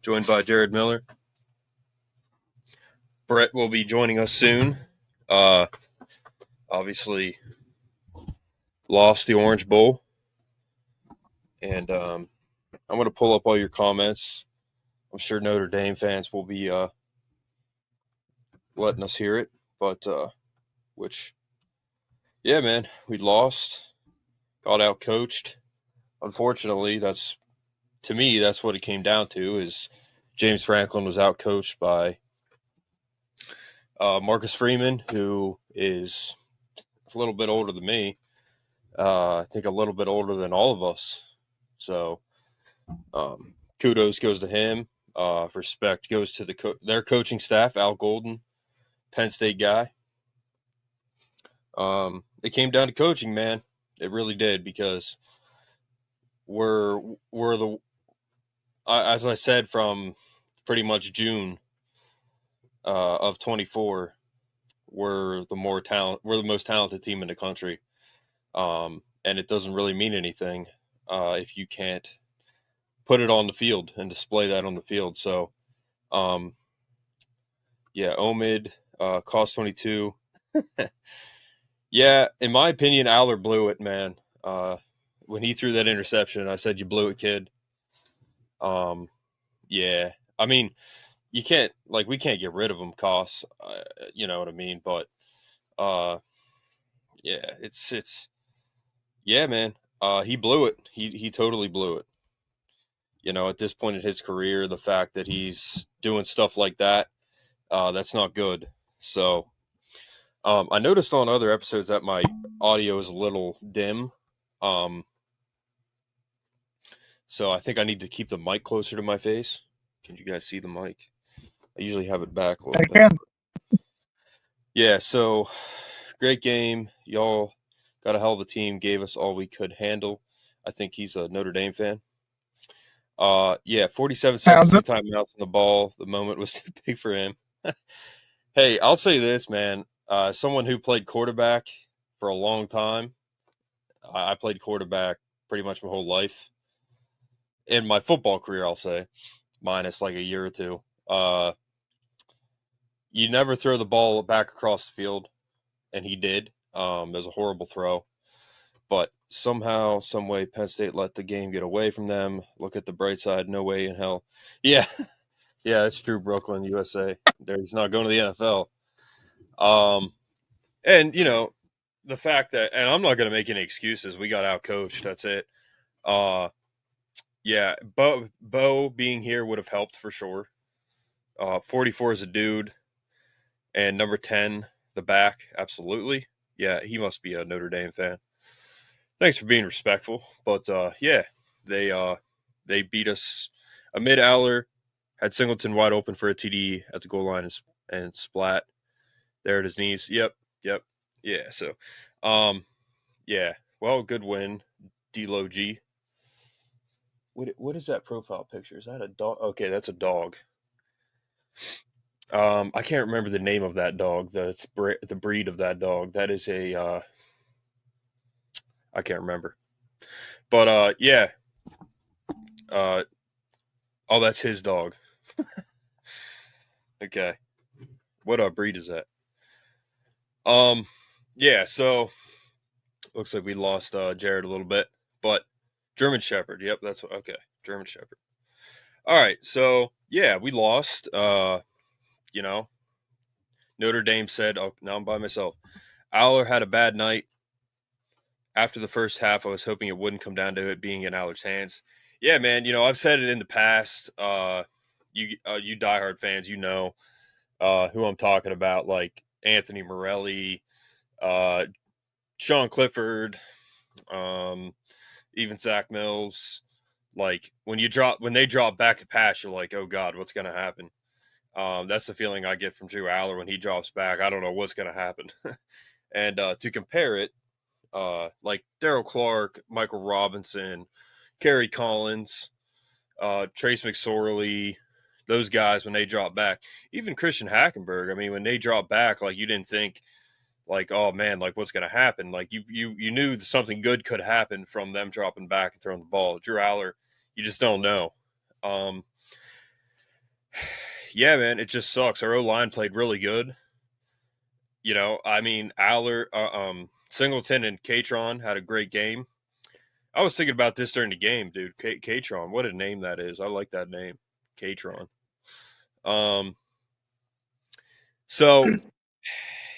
joined by Jared Miller. Brett will be joining us soon. Obviously, lost the Orange Bowl. And I'm going to pull up all your comments. I'm sure Notre Dame fans will be letting us hear it. But, yeah, man, we lost. Got out-coached. Unfortunately, that's what it came down to is James Franklin was out-coached by Marcus Freeman, who is a little bit older than me. I think a little bit older than all of us. So kudos goes to him. Respect goes to their coaching staff, Al Golden, Penn State guy. It came down to coaching, man. It really did, because as I said, from pretty much June of 24, we're the most talented team in the country. And it doesn't really mean anything if you can't put it on the field and display that on the field. So, Omid, cost 22. Yeah, in my opinion, Aller blew it, man. When he threw that interception, I said, "You blew it, kid." Yeah, I mean, we can't get rid of him, Cost. You know what I mean? But, yeah, yeah, man. He blew it. He totally blew it. At this point in his career, the fact that he's doing stuff like that, that's not good. So, I noticed on other episodes that my audio is a little dim. So I think I need to keep the mic closer to my face. Can you guys see the mic? I usually have it back a little bit. Yeah, so great game. Y'all got a hell of a team, gave us all we could handle. I think he's a Notre Dame fan. 47 seconds, 2 timeouts on the ball. The moment was too big for him. Hey, I'll say this, man. Someone who played quarterback for a long time, I played quarterback pretty much my whole life. In my football career, I'll say, minus like a year or two. You never throw the ball back across the field, and he did. It was a horrible throw. But somehow, some way, Penn State let the game get away from them. Look at the bright side. No way in hell. Yeah. Yeah, that's true, Brooklyn, USA. He's not going to the NFL. And, the fact that – and I'm not going to make any excuses. We got out-coached. That's it. Yeah, Bo being here would have helped for sure. 44 is a dude. And number 10, the back, absolutely. Yeah, he must be a Notre Dame fan. Thanks for being respectful. But, yeah, they beat us. Amid Aller had Singleton wide open for a TD at the goal line and splat there at his knees. Yep. Yeah, so, yeah, well, good win, D-Lo G. What is that profile picture? Is that a dog? Okay, that's a dog. I can't remember the name of that dog, the breed of that dog. That is I can't remember. But, yeah. Oh, that's his dog. Okay. What breed is that? Yeah, so looks like we lost Jared a little bit, but German Shepherd. Yep, okay. German Shepherd. All right, so yeah, we lost. Notre Dame said, "Oh, now I'm by myself." Aller had a bad night. After the first half, I was hoping it wouldn't come down to it being in Aller's hands. Yeah, man. I've said it in the past. You diehard fans, who I'm talking about, like Anthony Morelli, Sean Clifford, even Zach Mills. Like when they drop back to pass, you're like, oh God, what's going to happen? That's the feeling I get from Drew Aller when he drops back. I don't know what's going to happen. And to compare it, like Darryl Clark, Michael Robinson, Kerry Collins, Trace McSorley, those guys, when they drop back, even Christian Hackenberg, I mean, when they drop back, like you didn't think, like, oh man, like what's going to happen? Like you knew something good could happen from them dropping back and throwing the ball. Drew Aller, you just don't know. Yeah, man, it just sucks. Our O-line played really good. You know, I mean, Singleton and Katron had a great game. I was thinking about this during the game, dude. Katron, what a name that is. I like that name, Katron. So,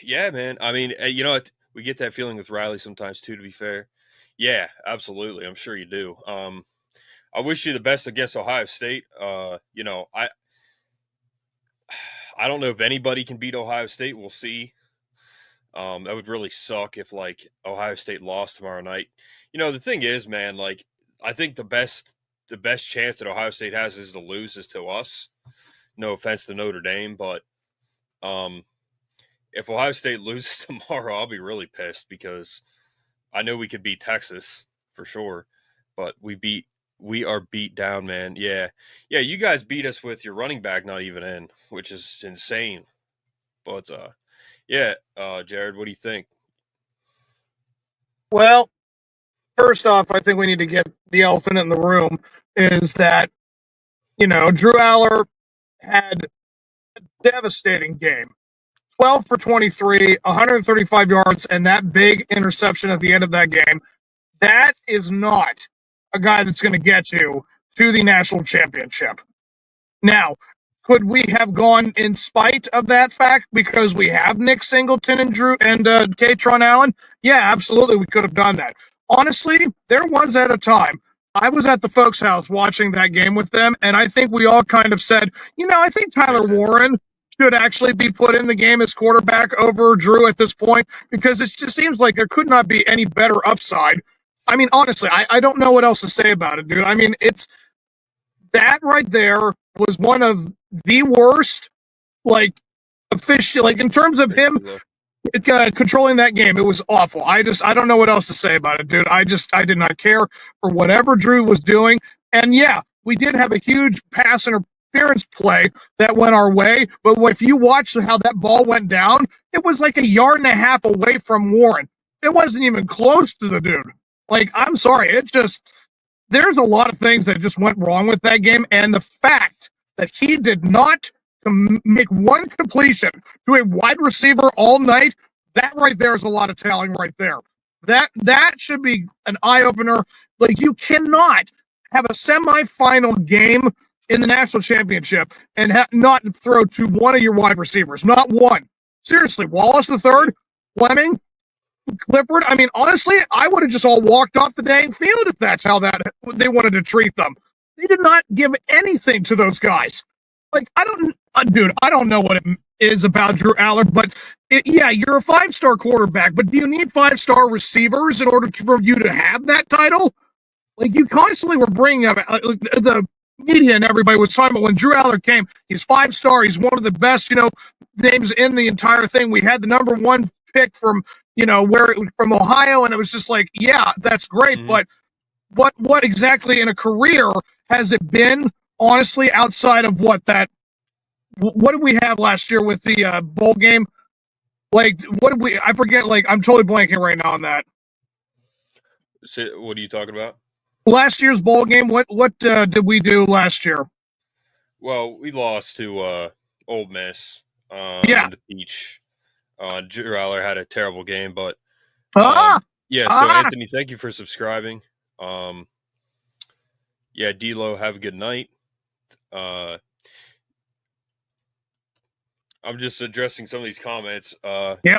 yeah, man. I mean, you know what? We get that feeling with Riley sometimes too. To be fair, yeah, absolutely. I'm sure you do. I wish you the best against Ohio State. You know, I don't know if anybody can beat Ohio State. We'll see. That would really suck if like Ohio State lost tomorrow night. You know, the thing is, man, like I think the best chance that Ohio State has is to lose is to us. No offense to Notre Dame, but if Ohio State loses tomorrow, I'll be really pissed because I know we could beat Texas for sure, but we are beat down, man. Yeah, you guys beat us with your running back not even in, which is insane. But yeah, Jared, what do you think? Well, first off, I think we need to get the elephant in the room is that, Drew Aller had a devastating game. 12 for 23, 135 yards, and that big interception at the end of that game. That is not a guy that's going to get you to the national championship. Now, could we have gone in spite of that fact because we have Nick Singleton and Katron Allen? Yeah, absolutely, we could have done that. Honestly, there was at a time I was at the folks' house watching that game with them, and I think we all kind of said, I think Tyler Warren should actually be put in the game as quarterback over Drew at this point because it just seems like there could not be any better upside. I mean, honestly, I don't know what else to say about it, dude. I mean, it's that right there was one of the worst, official, in terms of him controlling that game. It was awful. I don't know what else to say about it, dude. I did not care for whatever Drew was doing. And yeah, we did have a huge pass interference play that went our way. But if you watch how that ball went down, it was like a yard and a half away from Warren. It wasn't even close to the dude. I'm sorry. There's a lot of things that just went wrong with that game. And the fact that he did not make one completion to a wide receiver all night, that right there is a lot of telling right there. That should be an eye-opener. You cannot have a semifinal game in the national championship and not throw to one of your wide receivers. Not one. Seriously, Wallace the third, Fleming, Clifford. I mean, honestly, I would have just all walked off the dang field if that's how they wanted to treat them. They did not give anything to those guys. I don't know what it is about Drew Aller, but yeah, you're a 5-star quarterback, but do you need 5-star receivers in order for you to have that title? You constantly were bringing up the media and everybody was talking about when Drew Aller came, he's 5-star, he's one of the best, names in the entire thing. We had the number 1 pick from, from Ohio, and it was just yeah, that's great, but what exactly in a career has it been, honestly, outside of what did we have last year with the bowl game? What did we, I forget, I'm totally blanking right now on that. What are you talking about? Last year's bowl game, what did we do last year? Well, we lost to Ole Miss on the beach. Drew Aller had a terrible game, but Anthony, thank you for subscribing. D-Lo, have a good night. I'm just addressing some of these comments.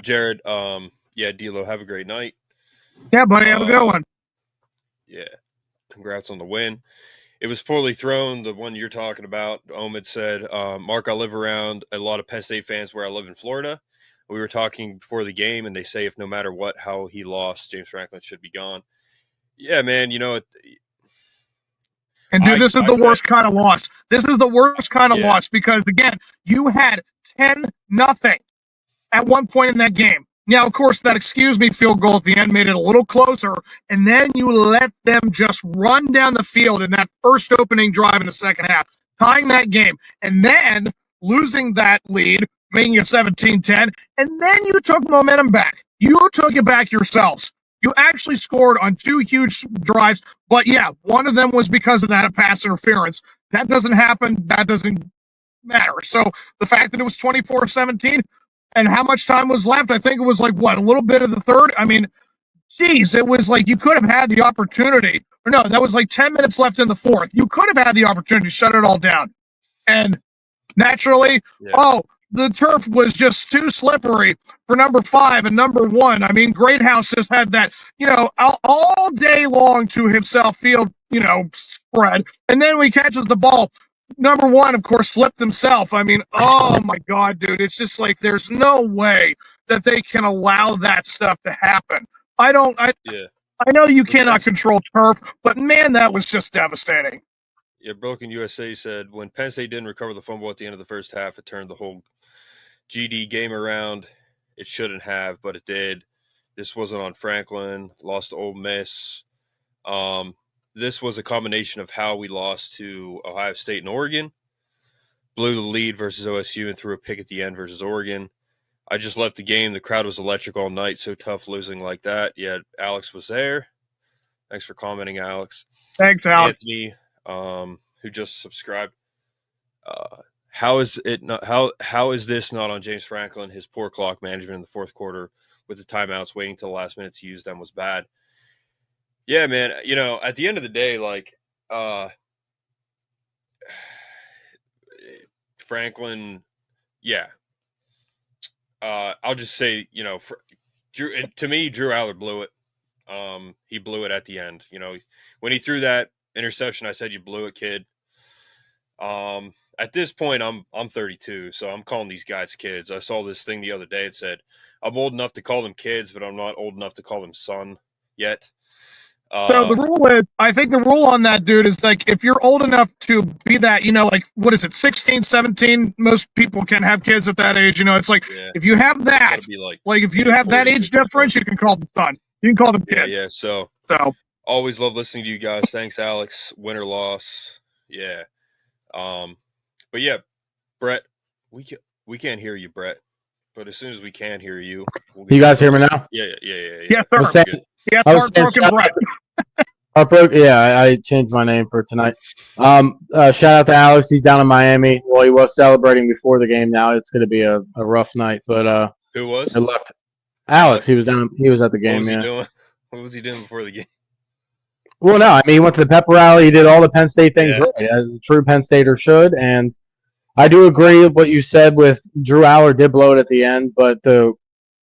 Jared, D-Lo, have a great night. Yeah, buddy, have a good one. Yeah, congrats on the win. It was poorly thrown, the one you're talking about. Omid said, Mark, I live around a lot of Penn State fans where I live in Florida. We were talking before the game, and they say if no matter how he lost, James Franklin should be gone. Yeah, man, And dude, this is the worst kind of loss. This is the worst kind of loss because, again, you had 10-0 at one point in that game. Now, of course, that excuse me field goal at the end made it a little closer, and then you let them just run down the field in that first opening drive in the second half, tying that game, and then losing that lead, making it 17-10, and then you took momentum back. You took it back yourselves. You actually scored on 2 huge drives, but yeah, one of them was because of that pass interference. That doesn't happen. That doesn't matter. So the fact that it was 24-17 and how much time was left, I think it was like, what, a little bit of the third? I mean, geez, it was like you could have had the opportunity. Or no, that was like 10 minutes left in the fourth. You could have had the opportunity to shut it all down. And naturally, the turf was just too slippery for number 5 and number 1. I mean, Greathouse has had that, all day long to himself field, spread. And then when he catches the ball, number 1, of course, slipped himself. I mean, oh my God, dude. It's just like there's no way that they can allow that stuff to happen. I know you cannot control turf, but man, that was just devastating. Yeah, Broken USA said when Penn State didn't recover the fumble at the end of the first half, it turned the whole GD game around. It shouldn't have, but it did. This wasn't on Franklin. Lost to Ole Miss. This was a combination of how we lost to Ohio State and Oregon. Blew the lead versus OSU and threw a pick at the end versus Oregon. I just left the game. The crowd was electric all night. So tough losing like that. Yeah, Alex was there. Thanks for commenting, Alex. Thanks, Alex. Anthony, who just subscribed. How is this not on James Franklin? His poor clock management in the fourth quarter with the timeouts, waiting till the last minute to use them was bad. Yeah, man. At the end of the day, like Franklin, yeah. I'll just say, to me, Drew Aller blew it. He blew it at the end. When he threw that interception, I said, "You blew it, kid." At this point, I'm 32, so I'm calling these guys kids. I saw this thing the other day. It said, "I'm old enough to call them kids, but I'm not old enough to call them son yet." So the rule is, I think the rule on that, dude, is like if you're old enough to be that, like, what is it, 16, 17? Most people can have kids at that age. It's like if you have that, like if you have that age difference, you can call them son. You can call them kid. Yeah. So always love listening to you guys. Thanks, Alex. Win or loss. Yeah. But yeah, Brett, we can't hear you, Brett. But as soon as we can hear you, you guys hear me now? Yeah. Yes, sir. Yeah, Heartbroken Brett. Yeah, I changed my name for tonight. Shout out to Alex. He's down in Miami. Well, he was celebrating before the game. Now it's going to be a rough night. But who was? Good luck. Alex. He was down. He was at the game. What was he doing? What was he doing before the game? Well, no, I mean, he went to the pep rally. He did all the Penn State things right, as a true Penn Stater should. And I do agree with what you said with Drew Aller did blow it at the end, but the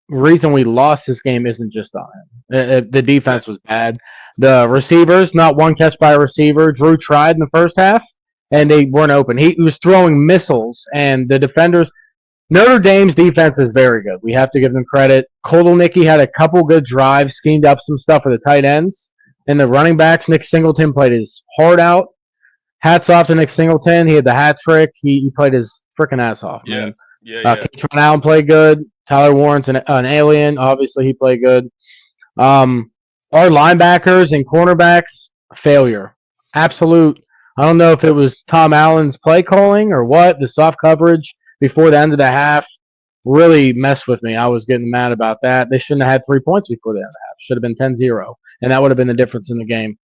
reason we lost this game isn't just on him. The defense was bad. The receivers, not one catch by a receiver. Drew tried in the first half, and they weren't open. He was throwing missiles, and the defenders. Notre Dame's defense is very good. We have to give them credit. Kotelnicki had a couple good drives, schemed up some stuff for the tight ends. And the running backs, Nick Singleton played his heart out. Hats off to Nick Singleton. He had the hat trick. He played his freaking ass off. Man. Yeah. Keatron Allen played good. Tyler Warren's an alien. Obviously, he played good. Our linebackers and cornerbacks, failure. Absolute. I don't know if it was Tom Allen's play calling or what. The soft coverage before the end of the half really messed with me. I was getting mad about that. They shouldn't have had 3 points before the end of the half. Should have been 10-0. And that would have been the difference in the game.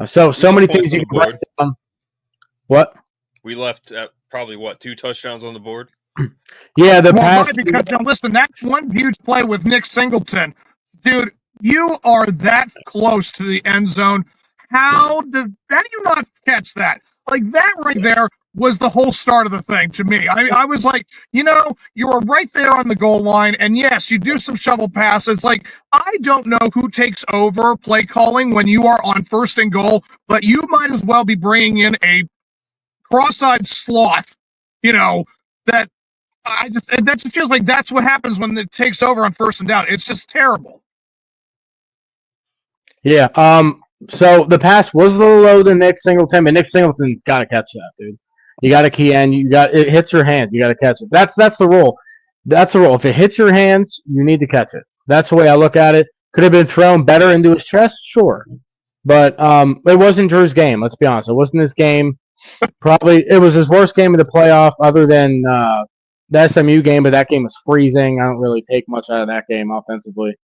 So many things you can write down. What? We left at probably, 2 touchdowns on the board? Yeah, because listen, that's one huge play with Nick Singleton. Dude, you are that close to the end zone. How do you not catch that? Like, that right there was the whole start of the thing to me. I was like, you were right there on the goal line, and yes, you do some shovel passes. Like, I don't know who takes over play calling when you are on first and goal, but you might as well be bringing in a cross-eyed sloth, that just feels like that's what happens when it takes over on first and down. It's just terrible. Yeah. So the pass was a little low to Nick Singleton, but Nick Singleton's got to catch that, dude. You got to key in. It hits your hands. You got to catch it. That's the rule. That's the rule. If it hits your hands, you need to catch it. That's the way I look at it. Could have been thrown better into his chest, sure, but it wasn't Drew's game. Let's be honest. It wasn't his game. Probably it was his worst game of the playoff, other than the SMU game. But that game was freezing. I don't really take much out of that game offensively.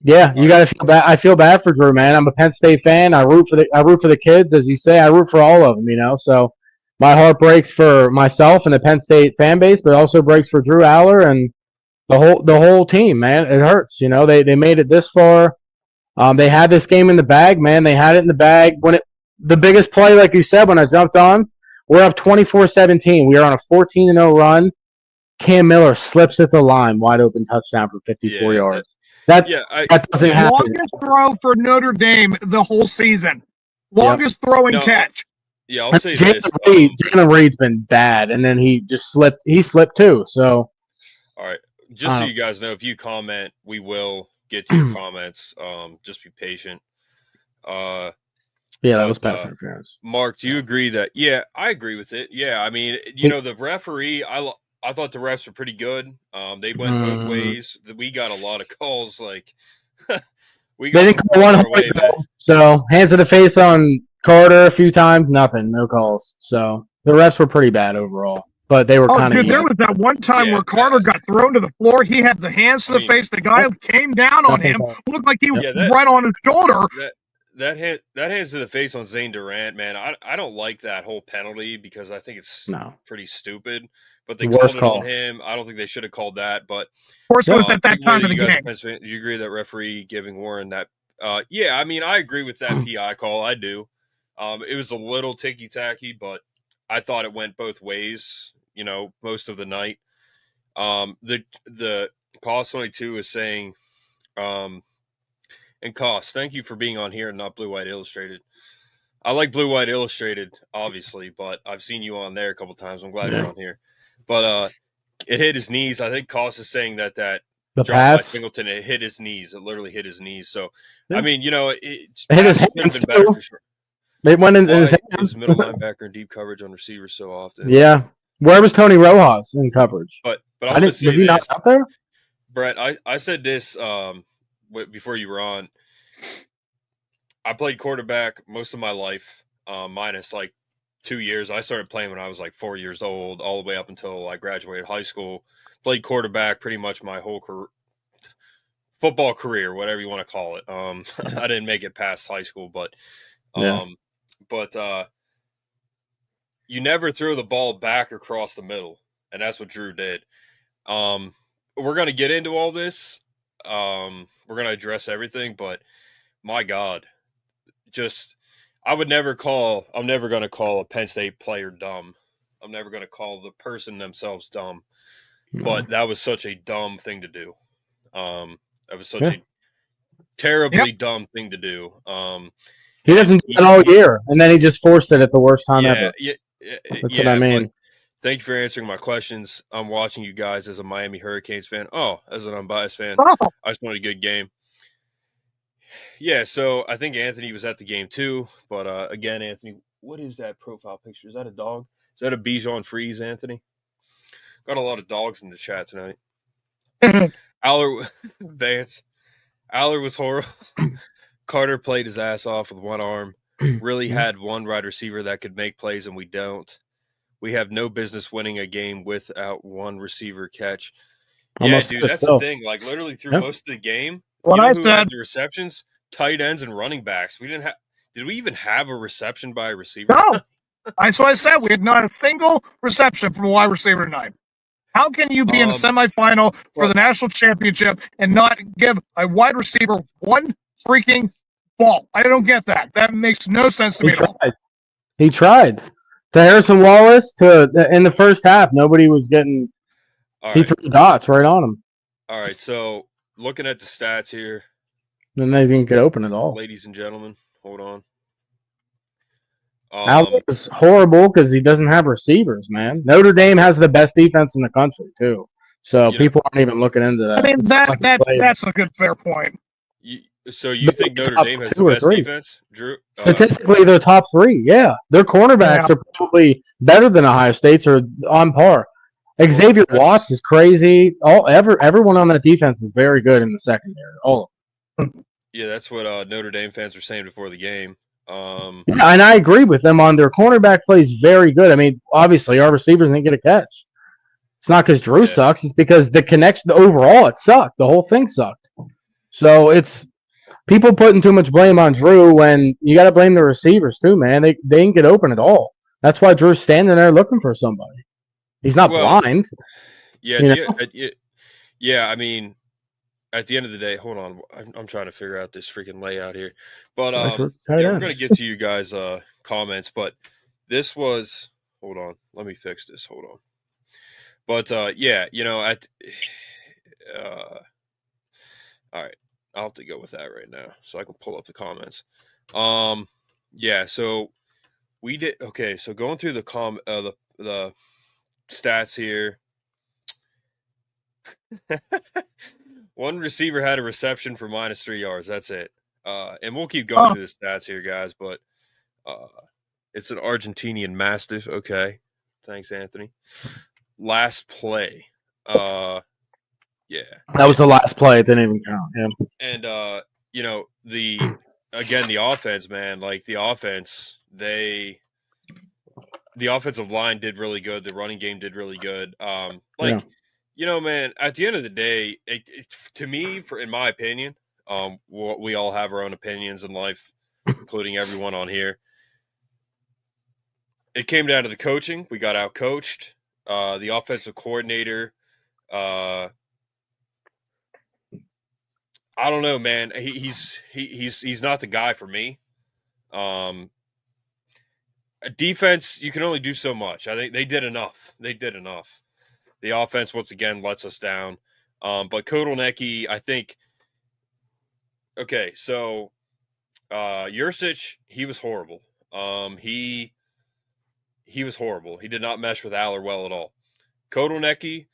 Yeah, you got to feel bad. I feel bad for Drew, man. I'm a Penn State fan. I root for the kids, as you say. I root for all of them, So my heart breaks for myself and the Penn State fan base, but it also breaks for Drew Aller and the whole team, man. It hurts. They made it this far. They had this game in the bag, man. They had it in the bag. The biggest play, like you said, when I jumped on, we're up 24-17. We are on a 14-0 run. Cam Miller slips at the line, wide open touchdown for 54 yards. That doesn't happen. Longest throw for Notre Dame the whole season. Longest throwing catch. Yeah, I'll say Jalen Reed's been bad, and then he just slipped. He slipped too. So, all right, just so you guys know, if you comment, we will get to your comments. Just be patient. Yeah, that was pass interference. Mark, do you agree that? Yeah, I agree with it. Yeah, I mean, the referee, I thought the refs were pretty good. They went both ways. We got a lot of calls. Like, they didn't call one way, so hands to the face on Carter a few times. Nothing, no calls. So the refs were pretty bad overall. But they were kind of. There was that one time where Carter got thrown to the floor. He had the hands to the face. The guy came down on him. Looked like he was right on his shoulder. That hands to the face on Zane Durant, man. I don't like that whole penalty because I think it's pretty stupid. But they called it on him. I don't think they should have called that. But of course, it was at that time of the game. Do you agree that referee giving Warren that? Yeah, I mean, I agree with that PI call. I do. It was a little ticky-tacky, but I thought it went both ways, most of the night. The Cost 22 is saying, and Cost, thank you for being on here and not Blue White Illustrated. I like Blue White Illustrated, obviously, but I've seen you on there a couple times. I'm glad you're on here. But it hit his knees. I think Cost is saying that the drop pass by Singleton, it hit his knees. It literally hit his knees. So, I mean, it hit his hands better for sure. They went in his hands. Middle linebacker and deep coverage on receivers so often. Yeah. Where was Tony Rojas in coverage? But was he not out there? Brett, I said this before you were on. I played quarterback most of my life, minus like 2 years. I started playing when I was like 4 years old, all the way up until I graduated high school. Played quarterback pretty much my whole career, football career, whatever you want to call it. I didn't make it past high school, but you never throw the ball back across the middle, and that's what Drew did. We're going to get into all this. We're going to address everything, but my God, I'm never going to call a Penn State player dumb. I'm never going to call the person themselves dumb, but that was such a dumb thing to do. That was such a terribly dumb thing to do. He doesn't do it all year, and then he just forced it at the worst time ever. That's what I mean. Thank you for answering my questions. I'm watching you guys as a Miami Hurricanes fan. Oh, as an unbiased fan. I just wanted a good game. Yeah, so I think Anthony was at the game too. But again, Anthony, what is that profile picture? Is that a dog? Is that a Bichon Frise, Anthony? Got a lot of dogs in the chat tonight. Aller was horrible. Carter played his ass off with one arm. Really had one wide receiver that could make plays, and we don't. We have no business winning a game without one receiver catch. Almost yeah, dude, that's the thing. Like, literally through most of the game, who had the receptions? Tight ends and running backs. Did we even have a reception by a receiver? No. That's what I said. We had not a single reception from a wide receiver tonight. How can you be in a semifinal for the national championship and not give a wide receiver one freaking ball? I don't get that. That makes no sense to me at all. He tried. To Harrison Wallace, in the first half, nobody was getting. He threw the dots right on him. All right, so looking at the stats here. And they didn't get open at all. Ladies and gentlemen, hold on. Allen was horrible because he doesn't have receivers, man. Notre Dame has the best defense in the country, too. So people aren't even looking into that. I mean, that's a good, fair point. So you think Notre Dame has the best defense, Drew? Statistically, they're top three, yeah. Their cornerbacks are probably better than Ohio State's or on par. Xavier Watts is crazy. Everyone on that defense is very good in the secondary. All of them. Yeah, that's what Notre Dame fans were saying before the game. And I agree with them on their cornerback plays very good. I mean, obviously, our receivers didn't get a catch. It's not because Drew sucks. It's because the connection overall, it sucked. The whole thing sucked. So it's people putting too much blame on Drew when you got to blame the receivers too, man. They didn't get open at all. That's why Drew's standing there looking for somebody. He's not blind. Yeah, yeah. I mean, at the end of the day, hold on. I'm trying to figure out this freaking layout here. But we're gonna get to you guys' comments. But this was. Hold on. Let me fix this. Hold on. But yeah, all right. I'll have to go with that right now, so I can pull up the comments. Yeah. So we did okay. So going through the stats here. One receiver had a reception for -3 yards. That's it. And we'll keep going through the stats here, guys. But it's an Argentinian Mastiff. Okay. Thanks, Anthony. Last play. Yeah. That was the last play. It didn't even count. Yeah. And the offense, man. Like the offense, the offensive line did really good. The running game did really good. Man, at the end of the day, to me, in my opinion, we all have our own opinions in life, including everyone on here. It came down to the coaching. We got out-coached. The offensive coordinator, I don't know, man. He's not the guy for me. Defense, you can only do so much. I think they did enough. The offense, once again, lets us down. But Kotelnicki, I think. Okay, so Yurcich, he was horrible. He was horrible. He did not mesh with Aller well at all. Kotelnicki,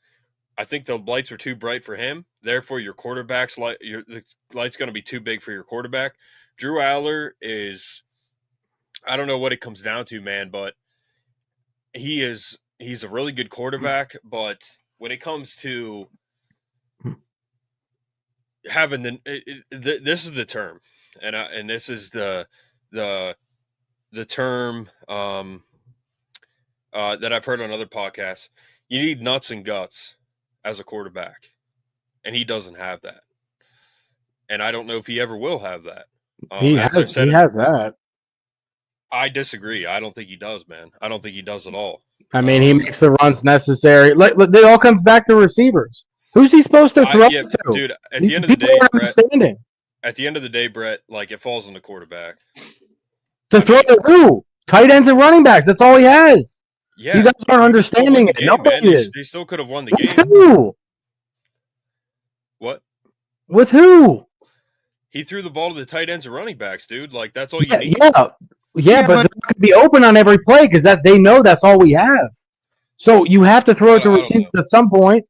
I think the lights were too bright for him. Therefore, your quarterback's the light's going to be too big for your quarterback. Drew Aller is, I don't know what it comes down to, man, but he's a really good quarterback. But when it comes to having this is the term, and this is the term that I've heard on other podcasts. You need nuts and guts as a quarterback, and he doesn't have that. And I don't know if he ever will have that. He has that. I disagree. I don't think he does, man. I don't think he does at all. I mean, he makes the runs necessary. Like, they all come back to receivers. Who's he supposed to throw to? Dude, at the end of the day, Brett, like, it falls on the quarterback. To throw to who? Tight ends and running backs. That's all he has. Yeah, you guys aren't understanding it. Nobody is. They still could have won the game. Who? What? With who? He threw the ball to the tight ends and running backs, dude. Like, that's all you need. Yeah, but they're not going to be open on every play because they know that's all we have. So you have to throw it to receivers at some point.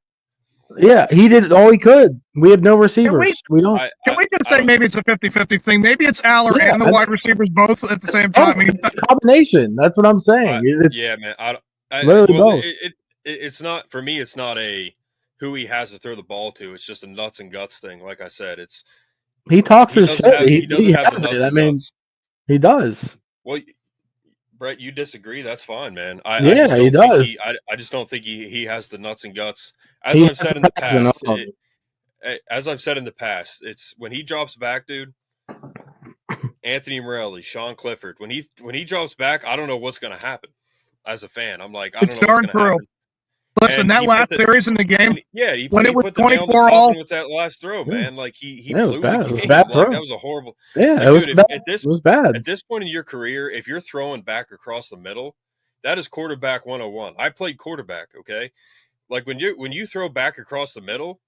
Yeah, he did all he could. We have no receivers. We don't. Can we just say maybe it's a 50-50 thing? Maybe it's Aller and the wide receivers both at the same time. It's a combination. That's what I'm saying. Yeah, man. Both. It's not, for me, it's not a who he has to throw the ball to. It's just a nuts and guts thing. Like I said, he talks his shit. He doesn't have the nuts and guts. He does. Well, Brett, you disagree. That's fine, man. He does. I just don't think he has the nuts and guts. As I've said in the past, it's when he drops back, dude. Anthony Morelli, Sean Clifford. When he drops back, I don't know what's going to happen. As a fan, I'm like, I don't know what's going to happen. Listen, that last series in the game, he when it was put the nail in the coffin with that last throw, man. Like he blew the game. It was bad, like, that was a horrible. Yeah, like, it was dude, bad. It was bad. At this point in your career, if you're throwing back across the middle, that is quarterback 101. I played quarterback, okay? Like when you throw back across the middle,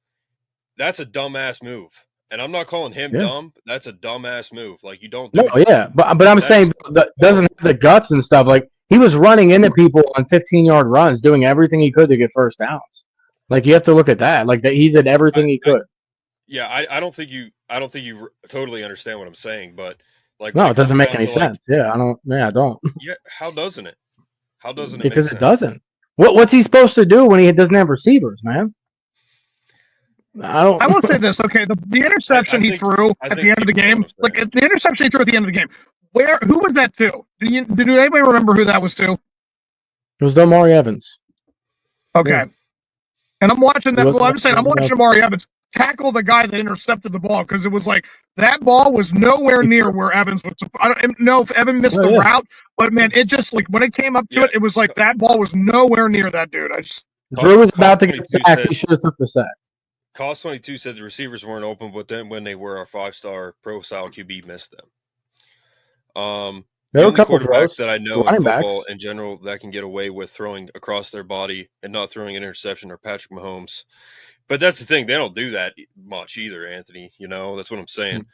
that's a dumbass move. And I'm not calling him dumb. But that's a dumbass move. Like you don't. But I'm saying that doesn't have the guts and stuff. Like he was running into people on 15-yard runs, doing everything he could to get first downs. Like you have to look at that. Like that he did everything he could. I don't think you totally understand what I'm saying, but like no, it doesn't make any sense. I don't. Yeah, I don't. Yeah, how doesn't it? How doesn't it? Because make sense? It doesn't. What's he supposed to do when he doesn't have receivers, man? I will say this. Okay, the interception he threw at the end of the game, like the interception he threw at the end of the game. Who was that to? Did anybody remember who that was to? It was Amari Evans. Okay. Yeah. And I'm watching that. Well, I'm just saying, I'm watching Amari Evans. tackle the guy that intercepted the ball because it was like that ball was nowhere near where Evans was. I don't know if Evan missed the route, but man, it just like when it came up to it, it was like that ball was nowhere near that dude. Drew was about to get sacked. He should have took the sack. Cost 22 said the receivers weren't open, but then when they were, our 5-star pro-style QB missed them. The only quarterbacks that I know in football in general that can get away with throwing across their body and not throwing an interception are Patrick Mahomes. But that's the thing. They don't do that much either, Anthony. You know, that's what I'm saying.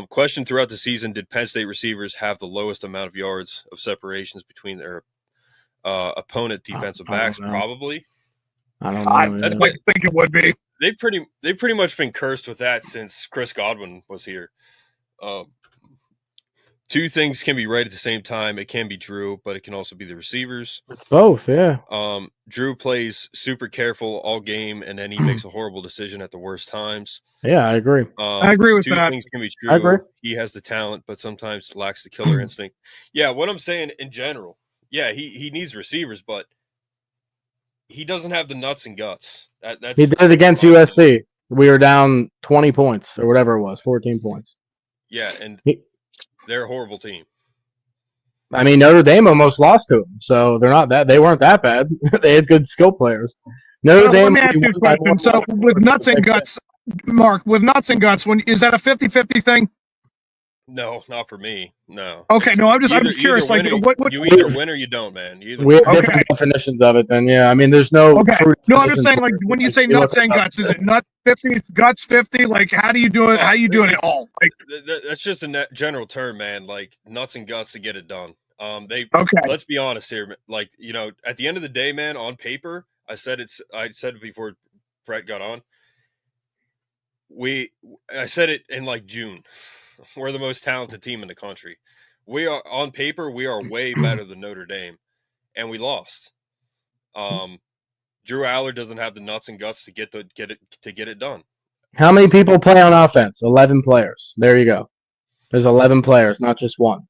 Question throughout the season, did Penn State receivers have the lowest amount of yards of separations between their opponent defensive backs? Probably. I don't know. I think it would be. They've pretty much been cursed with that since Chris Godwin was here. Two things can be right at the same time. It can be Drew, but it can also be the receivers. It's both, yeah. Drew plays super careful all game, and then he makes a horrible decision at the worst times. Yeah, I agree. I agree with that. Two things can be true. I agree. He has the talent, but sometimes lacks the killer instinct. Yeah, what I'm saying in general, yeah, he needs receivers, but he doesn't have the nuts and guts. That's he did it against USC. We were down 20 points or whatever it was, 14 points. Yeah, and they're a horrible team. I mean, Notre Dame almost lost to them, so they weren't that bad. They had good skill players. Notre Dame. Let me ask you a question. So with nuts and guts, Mark, is that a 50-50 thing? No, not for me. No. Okay, no, I'm curious. Like, you either win or you don't, man. We have different definitions of it. Then, yeah. I mean, there's no. Okay. No, I'm just saying, like, when you say nuts and guts, is it nuts 50, guts 50? Like, how do you do it? How are you doing it all? Like, that's just a general term, man. Like nuts and guts to get it done. Let's be honest here. Like, you know, at the end of the day, man, on paper, I said it before Brett got on. I said it in like June. We're the most talented team in the country. We are on paper. We are way better than Notre Dame, and we lost. Drew Aller doesn't have the nuts and guts to get it done. How many people play on offense? 11 players. There you go. There's 11 players, not just one.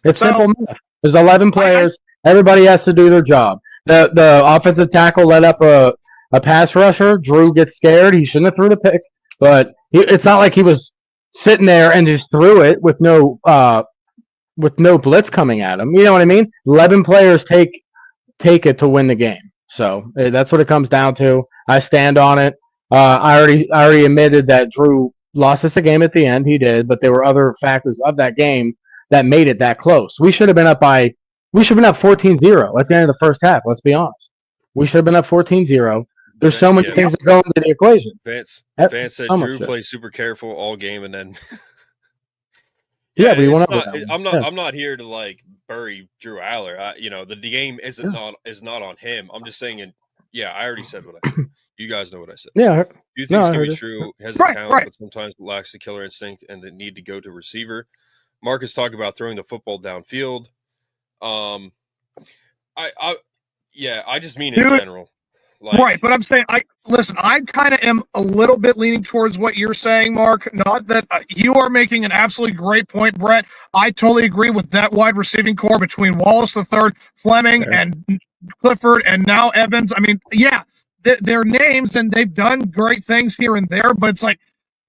It's simple math. There's 11 players. Everybody has to do their job. The offensive tackle let up a pass rusher. Drew gets scared. He shouldn't have threw the pick, but it's not like he was sitting there and just threw it with no blitz coming at him. You know what I mean? 11 players take it to win the game. So that's what it comes down to. I stand on it. I already admitted that Drew lost us a game at the end. He did, but there were other factors of that game that made it that close. We should have been up 14-0 at the end of the first half. Let's be honest. We should have been up 14-0. There's so many things that go into the equation. Vance said Drew plays super careful all game, and then but he went I'm not here to like bury Drew Aller. The game is not on him. I'm just saying. I already said what I said. You guys know what I said. Yeah. You think it's gonna be true? Has the talent, but sometimes lacks the killer instinct and the need to go to receiver. Marcus talked about throwing the football downfield. I just mean in general. Right, but I'm saying, I kind of am a little bit leaning towards what you're saying, Mark. Not that you are making an absolutely great point, Brett. I totally agree with that wide receiving core between Wallace III, Fleming, and Clifford, and now Evans. I mean, they're names, and they've done great things here and there, but it's like,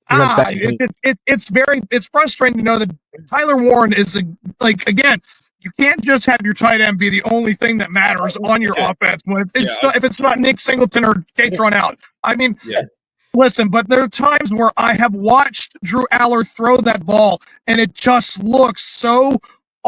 it's frustrating to know that Tyler Warren is again. You can't just have your tight end be the only thing that matters on your offense if it's not Nick Singleton or Katron out. I mean, listen, but there are times where I have watched Drew Aller throw that ball, and it just looks so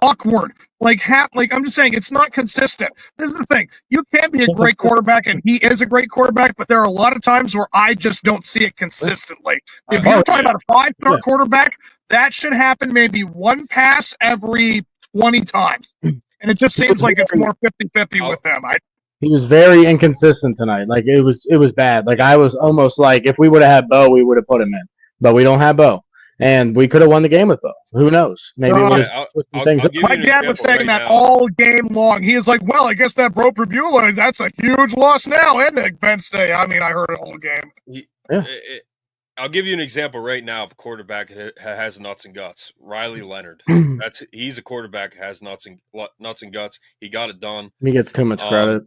awkward. Like I'm just saying, it's not consistent. This is the thing. You can be a great quarterback, and he is a great quarterback, but there are a lot of times where I just don't see it consistently. If you're talking about a 5-star quarterback, that should happen maybe one pass every 20 times. And it just seems like it's more 50-50 with them. He was very inconsistent tonight. Like it was bad. Like I was almost like if we would have had Bo, we would have put him in. But we don't have Bo. And we could have won the game with Bo. Who knows? Maybe my dad was saying that all game long. He is like, well, I guess that Bro Prabula, that's a huge loss now, isn't it, Penn State? I mean, I heard it all game. I'll give you an example right now of a quarterback that has nuts and guts. Riley Leonard. He's a quarterback that has nuts and guts. He got it done. He gets too much credit.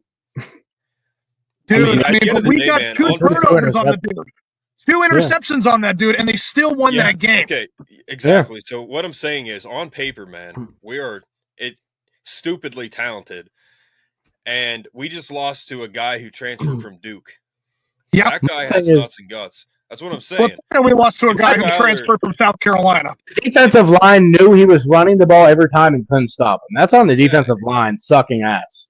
Dude, we got 2 turnovers on the dude. 2 interceptions on that dude, and they still won that game. Okay, exactly. Yeah. So what I'm saying is, on paper, man, we are stupidly talented, and we just lost to a guy who transferred from Duke. Yeah, that guy has nuts and guts. That's what I'm saying. Well, we lost to a guy who transferred from South Carolina. The defensive line knew he was running the ball every time and couldn't stop him. That's on the defensive line sucking ass.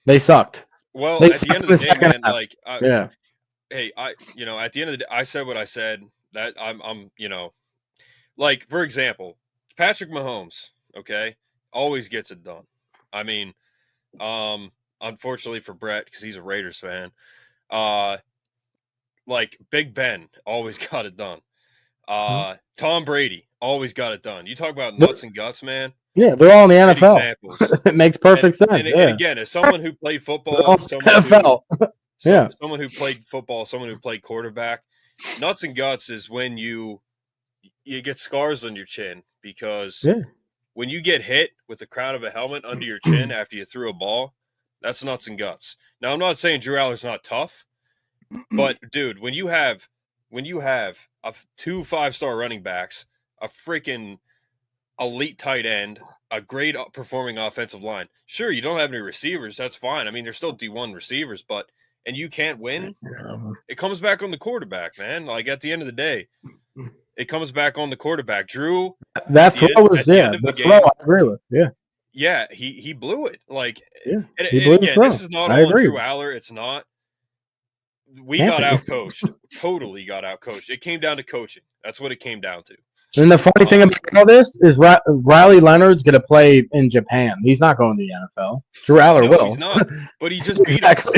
They sucked. Well, at the end of the day, man, like, hey, at the end of the day, I said what I said. That I'm, like, for example, Patrick Mahomes, okay, always gets it done. I mean, unfortunately for Brett, because he's a Raiders fan, like Big Ben always got it done. Tom Brady always got it done. You talk about nuts and guts, man. Yeah, they're all in the NFL. It makes perfect sense. And again, as someone who played football, someone who played football, someone who played quarterback, nuts and guts is when you get scars on your chin, because when you get hit with the crown of a helmet under your chin after you threw a ball, that's nuts and guts. Now, I'm not saying Drew Aller's not tough, but dude, when you have 2 5-star running backs, a freaking elite tight end, a great performing offensive line. Sure, you don't have any receivers. That's fine. I mean, they're still D1 receivers, and you can't win. It comes back on the quarterback, man. Like, at the end of the day, it comes back on the quarterback. Drew. That throw was the throw. I agree with. Yeah. Yeah, he blew it. Like, and again, this is not all Drew Aller. It's not. We got outcoached. Totally got outcoached. It came down to coaching. That's what it came down to. And the funny thing about all this is Riley Leonard's going to play in Japan. He's not going to the NFL. Drew Aller will. He's not. But he just beat us.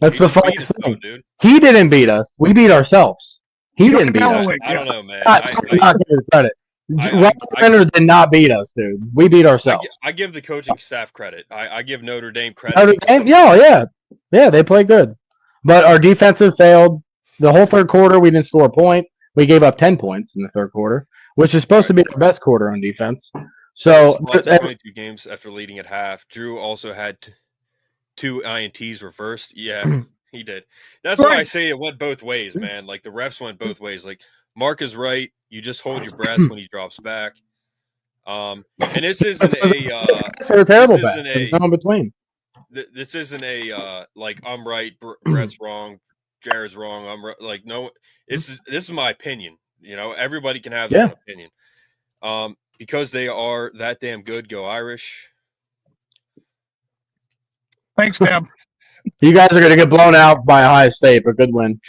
That's the funny thing. Dude. He didn't beat us. We beat ourselves. He didn't beat us. I don't know, man. I'm not giving credit. Riley Leonard did not beat us, dude. We beat ourselves. I give the coaching staff credit. I give Notre Dame credit. Notre Dame? Yeah, they played good. But our defensive failed. The whole third quarter, we didn't score a point. We gave up 10 points in the third quarter, which is supposed to be our best quarter on defense. So 22 games after leading at half. Drew also had 2 INTs reversed. Yeah, he did. That's why I say it went both ways, man. Like, the refs went both ways. Like, Mark is right. You just hold your breath when he drops back. And this isn't a terrible back. There's no in between. This isn't a like, I'm right, Brett's wrong, Jared's wrong. I'm right. Like, no, this is my opinion. Everybody can have their own opinion. Because they are that damn good. Go Irish. Thanks, Deb. You guys are going to get blown out by Ohio State, but good win.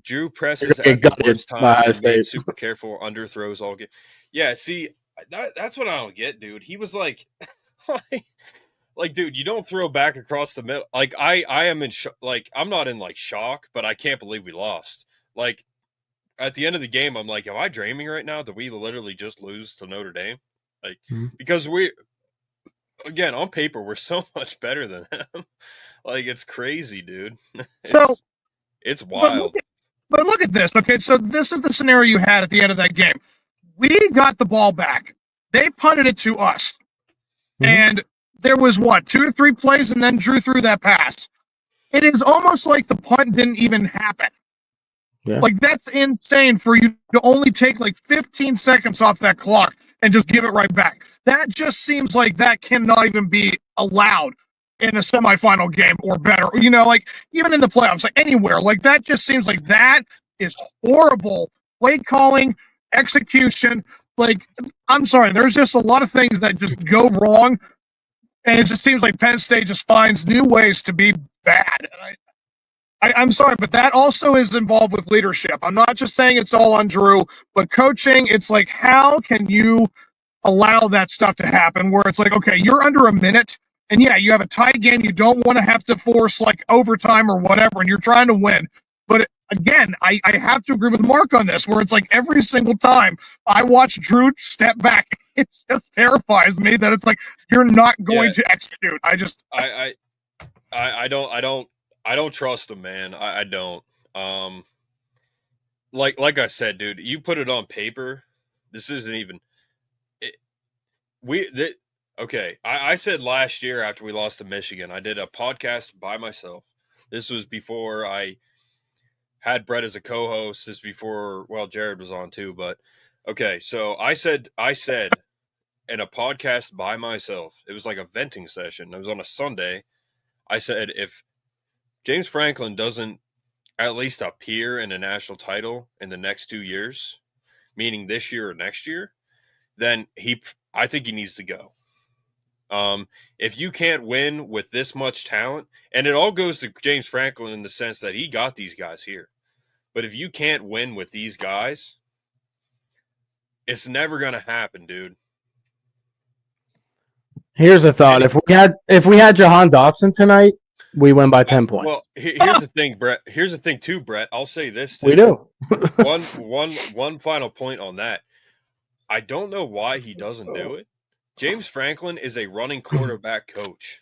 Drew presses at the worst time. Super careful, underthrows all good. Yeah, see, that's what I don't get, dude. He was like, like, dude, you don't throw back across the middle. Like, I am in like, I'm not in like shock, but I can't believe we lost. Like, at the end of the game, I'm like, am I dreaming right now? Did we literally just lose to Notre Dame? Like, because again, on paper, we're so much better than them. Like, it's crazy, dude. It's wild. But look at this. Okay, so this is the scenario you had at the end of that game. We got the ball back. They punted it to us. And there was, 2 or 3 plays, and then Drew threw that pass. It is almost like the punt didn't even happen. Yeah. Like, that's insane for you to only take like 15 seconds off that clock and just give it right back. That just seems like that cannot even be allowed in a semifinal game or better. Like, even in the playoffs, like anywhere. Like, that just seems like that is horrible play calling, execution. Like, I'm sorry, there's just a lot of things that just go wrong. And it just seems like Penn State just finds new ways to be bad. And I'm sorry, but that also is involved with leadership. I'm not just saying it's all on Drew, but coaching, it's like, how can you allow that stuff to happen where it's like, okay, you're under a minute, and yeah, you have a tight game. You don't want to have to force like overtime or whatever, and you're trying to win. But again, I have to agree with Mark on this, where it's like every single time I watch Drew step back, it just terrifies me that it's like, you're not going to execute. I don't trust him, man. I don't. Like I said, dude, you put it on paper. This isn't even. Okay. I said last year after we lost to Michigan, I did a podcast by myself. This was before I had Brett as a co-host. This before, Jared was on too. But okay, so I said in a podcast by myself, it was like a venting session. It was on a Sunday. I said, if James Franklin doesn't at least appear in a national title in the next 2 years, meaning this year or next year, then I think he needs to go. If you can't win with this much talent, and it all goes to James Franklin in the sense that he got these guys here, but if you can't win with these guys, it's never going to happen, dude. Here's a thought: if we had Jahan Dotson tonight, we win by 10 points. Well, here's the thing, Brett. Here's the thing, too, Brett. I'll say this too. We do. one final point on that. I don't know why he doesn't do it. James Franklin is a running quarterback coach,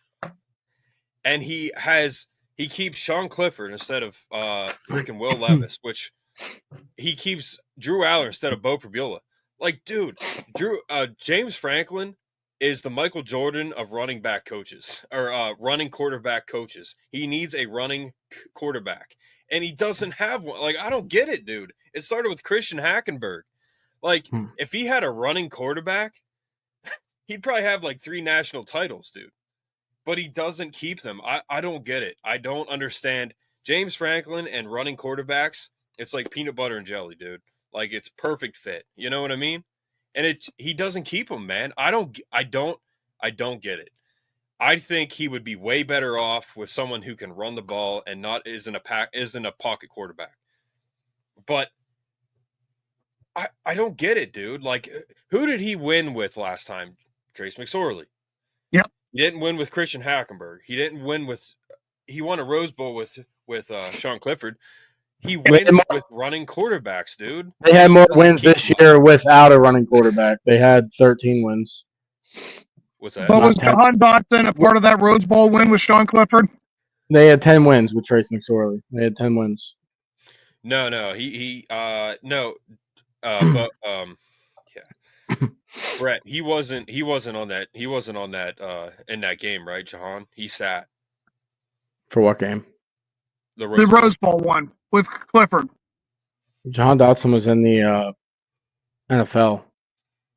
and he keeps Sean Clifford instead of freaking Will Levis, which he keeps Drew Aller instead of Bo Prabula. Like, dude, James Franklin is the Michael Jordan of running back coaches or running quarterback coaches. He needs a running quarterback, and he doesn't have one. Like, I don't get it, dude. It started with Christian Hackenberg. Like, if he had a running quarterback, he'd probably have like 3 national titles, dude. But he doesn't keep them. I don't get it. I don't understand. James Franklin and running quarterbacks, it's like peanut butter and jelly, dude. Like, it's perfect fit. You know what I mean? And he doesn't keep them, man. I don't get it. I think he would be way better off with someone who can run the ball and isn't a pocket quarterback. But I don't get it, dude. Like, who did he win with last time? Trace McSorley. Yep. He didn't win with Christian Hackenberg. He won a Rose Bowl with Sean Clifford. He wins with running quarterbacks, dude. They had more wins this year without a running quarterback. They had 13 wins. What's that? But was Jahan Dotson a part of that Rose Bowl win with Sean Clifford? They had 10 wins with Trace McSorley. They had 10 wins. No, but yeah. Brett, he wasn't on that. He wasn't on that in that game, right, Jahan? He sat. For what game? The Rose Bowl one with Clifford. Jahan Dotson was in the NFL.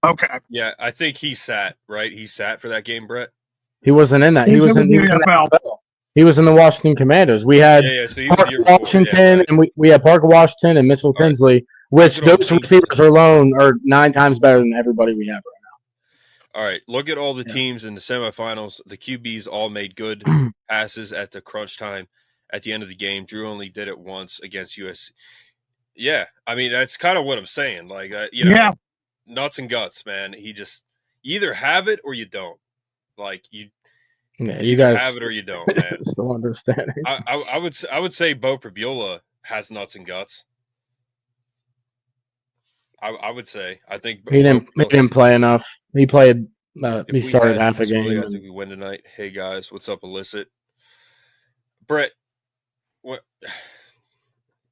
Okay. Yeah, I think he sat, right? He sat for that game, Brett. He wasn't in that. He was in the NFL. He was in the Washington Commandos. We had Parker Washington, and we had Parker Washington and Mitchell Tinsley, which those receivers alone are 9 times better than everybody we have right now. All right, look at all the teams in the semifinals. The QBs all made good passes at the crunch time at the end of the game. Drew only did it once against USC. Yeah, I mean, that's kind of what I'm saying. Like, nuts and guts, man. You either have it or you don't. Like, you guys have it or you don't, man. Still understanding. I would say Bo Prabula has nuts and guts. I would say. I think he didn't play enough. He played. He started half a game. I think we win tonight. Hey guys, what's up, Illicit? Brett, what?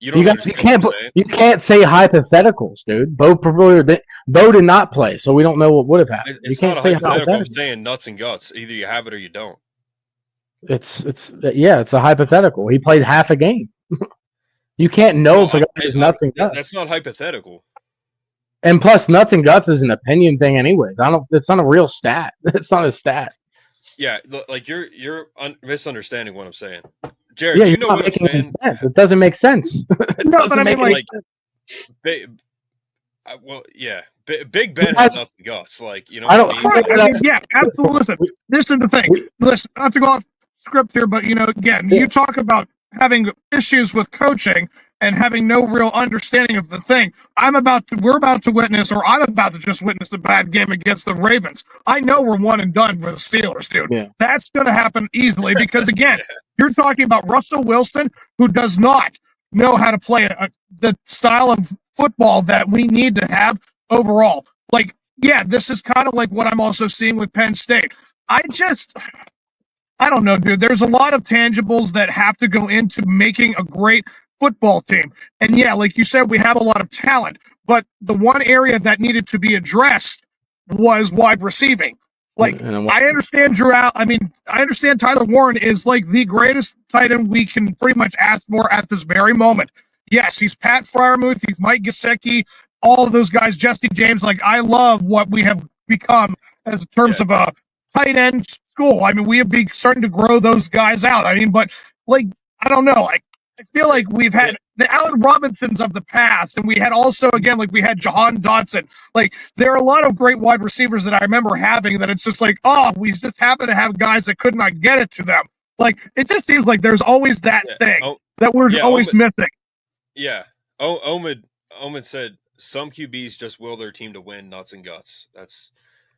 You can't say hypotheticals, dude. Bo did not play, so we don't know what would have happened. It's not a hypothetical. I'm saying nuts and guts. Either you have it or you don't. It's a hypothetical. He played half a game. You can't know if a guy is nuts and guts. That's not hypothetical. And plus, nuts and guts is an opinion thing, anyways. It's not a real stat. It's not a stat. Yeah, like you're misunderstanding what I'm saying. Jared, you know what I'm saying? Sense. It doesn't make sense. No, but I mean, Big Ben has nothing guts. Like, you know, yeah, absolutely. Listen to the thing. Listen, I have to go off script here, but again, you talk about having issues with coaching and having no real understanding of the thing. we're about to witness, or I'm about to just witness a bad game against the Ravens. I know we're one and done for the Steelers, dude. Yeah. That's going to happen easily because, again, you're talking about Russell Wilson, who does not know how to play the style of football that we need to have overall. Like, yeah, this is kind of like what I'm also seeing with Penn State. I don't know, dude. There's a lot of tangibles that have to go into making a great football team. And yeah, like you said, we have a lot of talent, but the one area that needed to be addressed was wide receiving. Like, I understand I understand Tyler Warren is like the greatest tight end we can pretty much ask for at this very moment. Yes, he's Pat Fryermuth, he's Mike Gesicki, all of those guys, Jesse James. Like, I love what we have become as in terms of a tight end school. I mean, we have been starting to grow those guys out. I mean, but like, I don't know. I feel like we've had the Allen Robinsons of the past, and we had also, again, like we had Jahan Dotson. Like, there are a lot of great wide receivers that I remember having that it's just like, oh, we just happen to have guys that could not get it to them. Like, it just seems like there's always that thing that we're always missing. Yeah. Omid said some QBs just will their team to win, nuts and guts. That's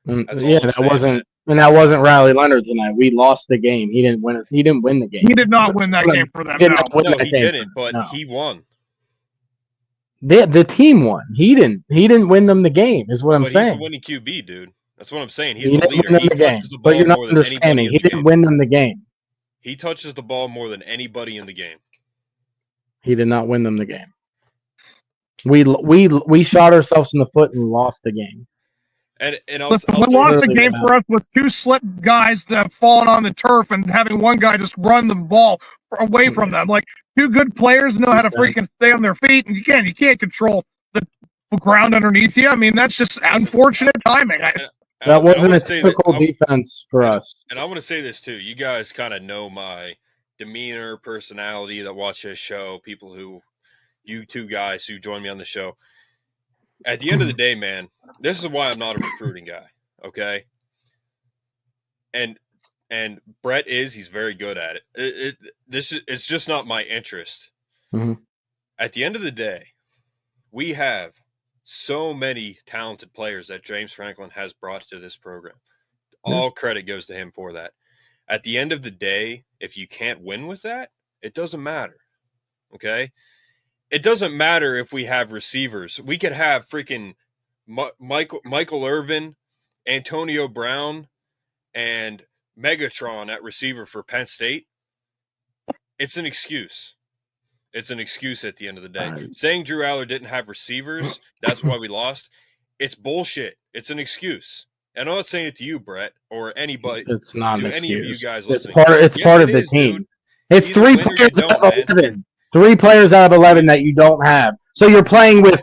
that wasn't Riley Leonard tonight. We lost the game. He didn't win. He didn't win the game. He did not win that game for them. He didn't. But he won. The team won. He didn't win them the game. Is what I'm saying. He's the winning QB, dude. That's what I'm saying. He's the leader. He touches the ball more than anybody in the game. He didn't win them the game. He touches the ball more than anybody in the game. He did not win them the game. We shot ourselves in the foot and lost the game. And what lost the game for us was two slip guys that falling on the turf and having one guy just run the ball away from them. Like, two good players know how to freaking stay on their feet, and you can't control the ground underneath you. I mean, that's just unfortunate timing. That wasn't a typical defense for us. And I want to say this too. You guys kind of know my demeanor, personality that watch this show. You two guys who join me on the show. At the end of the day, man, this is why I'm not a recruiting guy, okay? And Brett he's very good at it. It's just not my interest. Mm-hmm. At the end of the day, we have so many talented players that James Franklin has brought to this program. All credit goes to him for that. At the end of the day, if you can't win with that, it doesn't matter, okay? It doesn't matter if we have receivers. We could have freaking Michael Irvin, Antonio Brown, and Megatron at receiver for Penn State. It's an excuse. It's an excuse at the end of the day. Saying Drew Aller didn't have receivers, that's why we lost, it's bullshit. It's an excuse. And I'm not saying it to you, Brett, or anybody. It's not an any excuse. of you guys listening. It's part of the team. Dude. It's 3 players out of 11. 3 players out of 11 that you don't have. So you're playing with